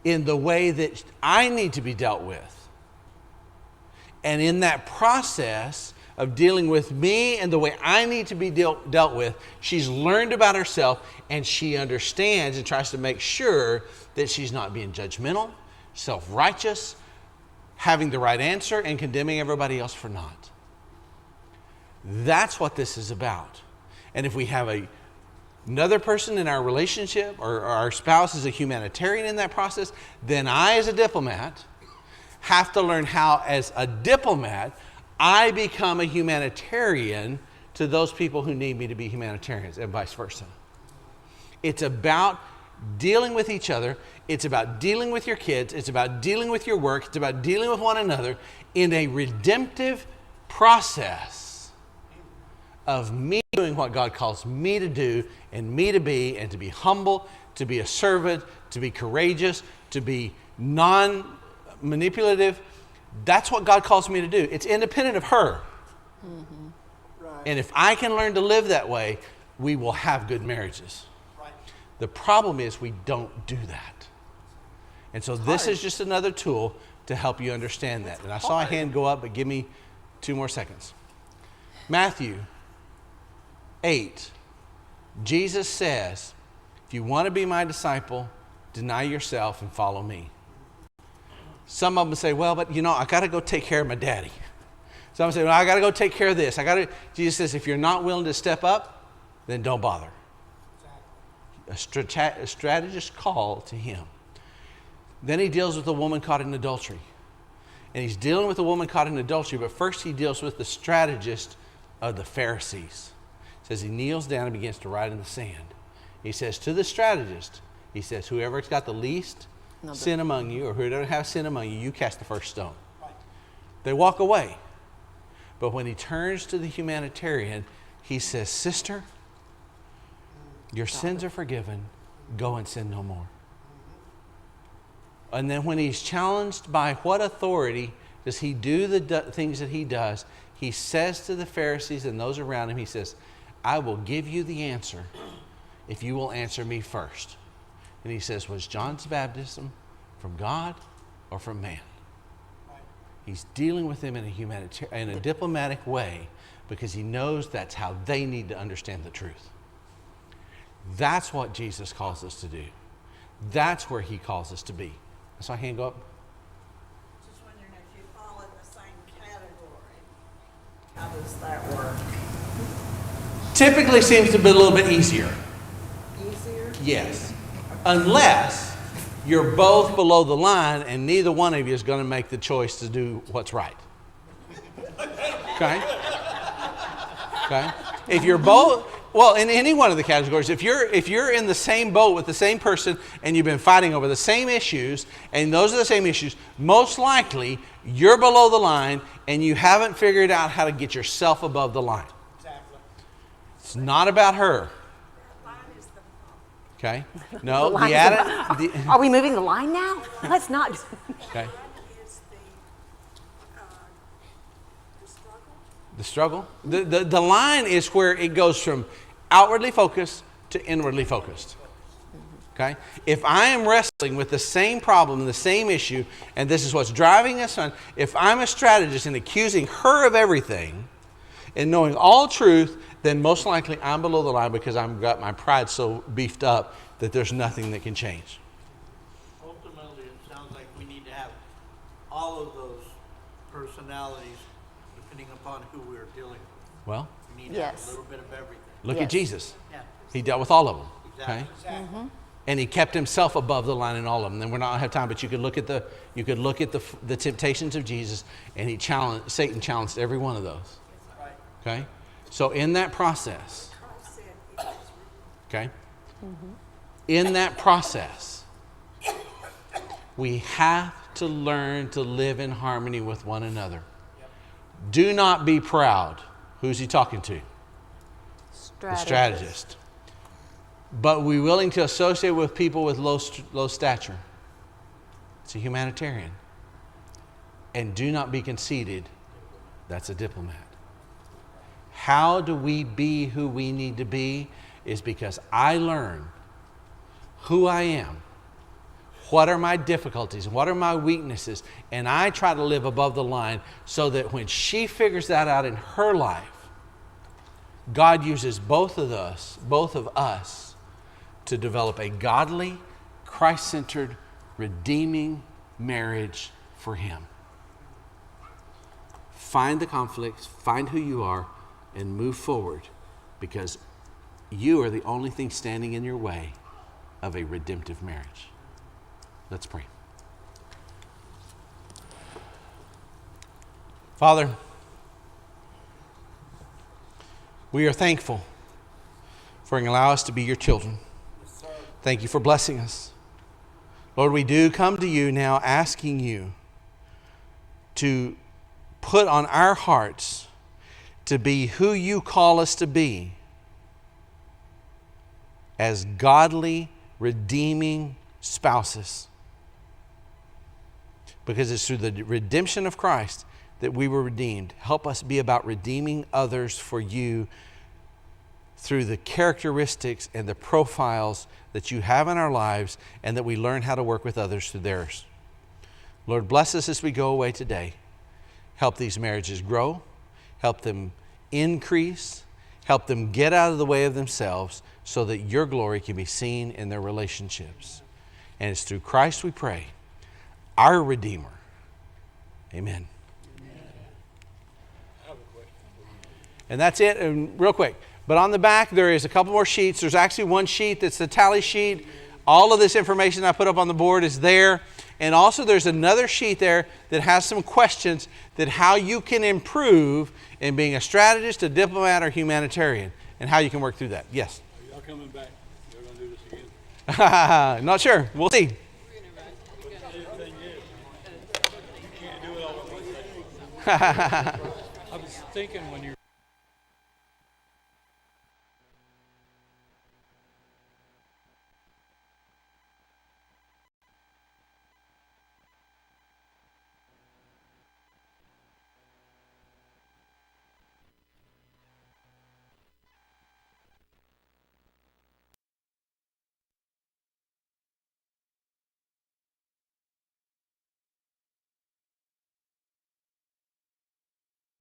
in the way that I need to be dealt with. And in that process of dealing with me and the way I need to be dealt with, she's learned about herself and she understands and tries to make sure that she's not being judgmental, self-righteous, having the right answer, and condemning everybody else for not. That's what this is about. And if we have another person in our relationship or our spouse is a humanitarian in that process, then I, as a diplomat, have to learn how, as a diplomat, I become a humanitarian to those people who need me to be humanitarians, and vice versa. It's about dealing with each other. It's about dealing with your kids. It's about dealing with your work. It's about dealing with one another in a redemptive process of me doing what God calls me to do and me to be, and to be humble, to be a servant, to be courageous, to be non-manipulative. That's what God calls me to do. It's independent of her. Mm-hmm. Right. And if I can learn to live that way, we will have good marriages. Right. The problem is we don't do that. And so this is just another tool to help you understand that. And I saw a hand go up, but give me 2 more seconds. Matthew 8, Jesus says, if you want to be my disciple, deny yourself and follow me. Some of them say, well, but I got to go take care of my daddy. Some say, well, I got to go take care of this. Jesus says, if you're not willing to step up, then don't bother. A strategist call to him. Then he deals with the woman caught in adultery. And he's dealing with the woman caught in adultery, but first he deals with the strategist of the Pharisees. It says he kneels down and begins to write in the sand. He says to the strategist, he says, whoever's got the least sin among you, or who doesn't have sin among you, you cast the first stone. Right. They walk away. But when he turns to the humanitarian, he says, sister, your sins are forgiven. Go and sin no more. And then when he's challenged by what authority does he do the things that he does. He says to the Pharisees and those around him, he says, I will give you the answer if you will answer me first. And he says, was John's baptism from God or from man? He's dealing with them in a diplomatic way because he knows that's how they need to understand the truth. That's what Jesus calls us to do. That's where he calls us to be. I saw a hand go up. Just wondering if you fall in the same category, how does that work? Typically seems to be a little bit easier. Easier? Yes. Unless you're both below the line and neither one of you is going to make the choice to do what's right. Okay? Okay? If you're both, well, in any one of the categories, if you're in the same boat with the same person and you've been fighting over the same issues and those are the same issues, most likely you're below the line and you haven't figured out how to get yourself above the line. Exactly. It's not about her. Okay? No, Are we moving the line now? Let's not. Okay. Is the struggle? The struggle. The line is where it goes from outwardly focused to inwardly focused. Okay? If I am wrestling with the same problem, the same issue, and this is what's driving us on, if I'm a strategist and accusing her of everything and knowing all truth, then most likely I'm below the line because I've got my pride so beefed up that there's nothing that can change. Ultimately, it sounds like we need to have all of those personalities depending upon who we're dealing with. Well, We need to have Yes. a little bit of everything. look at Yes. Jesus. Yeah. He dealt with all of them. Okay? Exactly. And he kept himself above the line in all of them. And we're not gonna have time, but you could look at the temptations of Jesus, and Satan challenged every one of those. Right. Okay? So in that process, okay? In that process, we have to learn to live in harmony with one another. Do not be proud. Who's he talking to? The strategist. But we're willing to associate with people with low stature. It's a humanitarian. And do not be conceited. That's a diplomat. How do we be who we need to be? Is because I learn who I am, what are my difficulties, what are my weaknesses, and I try to live above the line so that when she figures that out in her life, God uses both of us to develop a godly, Christ-centered, redeeming marriage for him. Find the conflicts, find who you are, and move forward, because you are the only thing standing in your way of a redemptive marriage. Let's pray. Father, we are thankful for allowing us to be your children. Thank you for blessing us. Lord, we do come to you now asking you to put on our hearts to be who you call us to be as godly, redeeming spouses. Because it's through the redemption of Christ that we were redeemed. Help us be about redeeming others for you through the characteristics and the profiles that you have in our lives, and that we learn how to work with others through theirs. Lord, bless us as we go away today. Help these marriages grow. Help them increase. Help them get out of the way of themselves so that your glory can be seen in their relationships. And it's through Christ we pray, our Redeemer. Amen. And that's it. And real quick, but on the back there is a couple more sheets. There's actually one sheet that's the tally sheet. All of this information I put up on the board is there. And also there's another sheet there that has some questions that how you can improve in being a strategist, a diplomat, or humanitarian, and how you can work through that. Yes? Are y'all coming back? You're going to do this again? Not sure. We'll see. The thing is, you can't do it all at once. I was thinking when you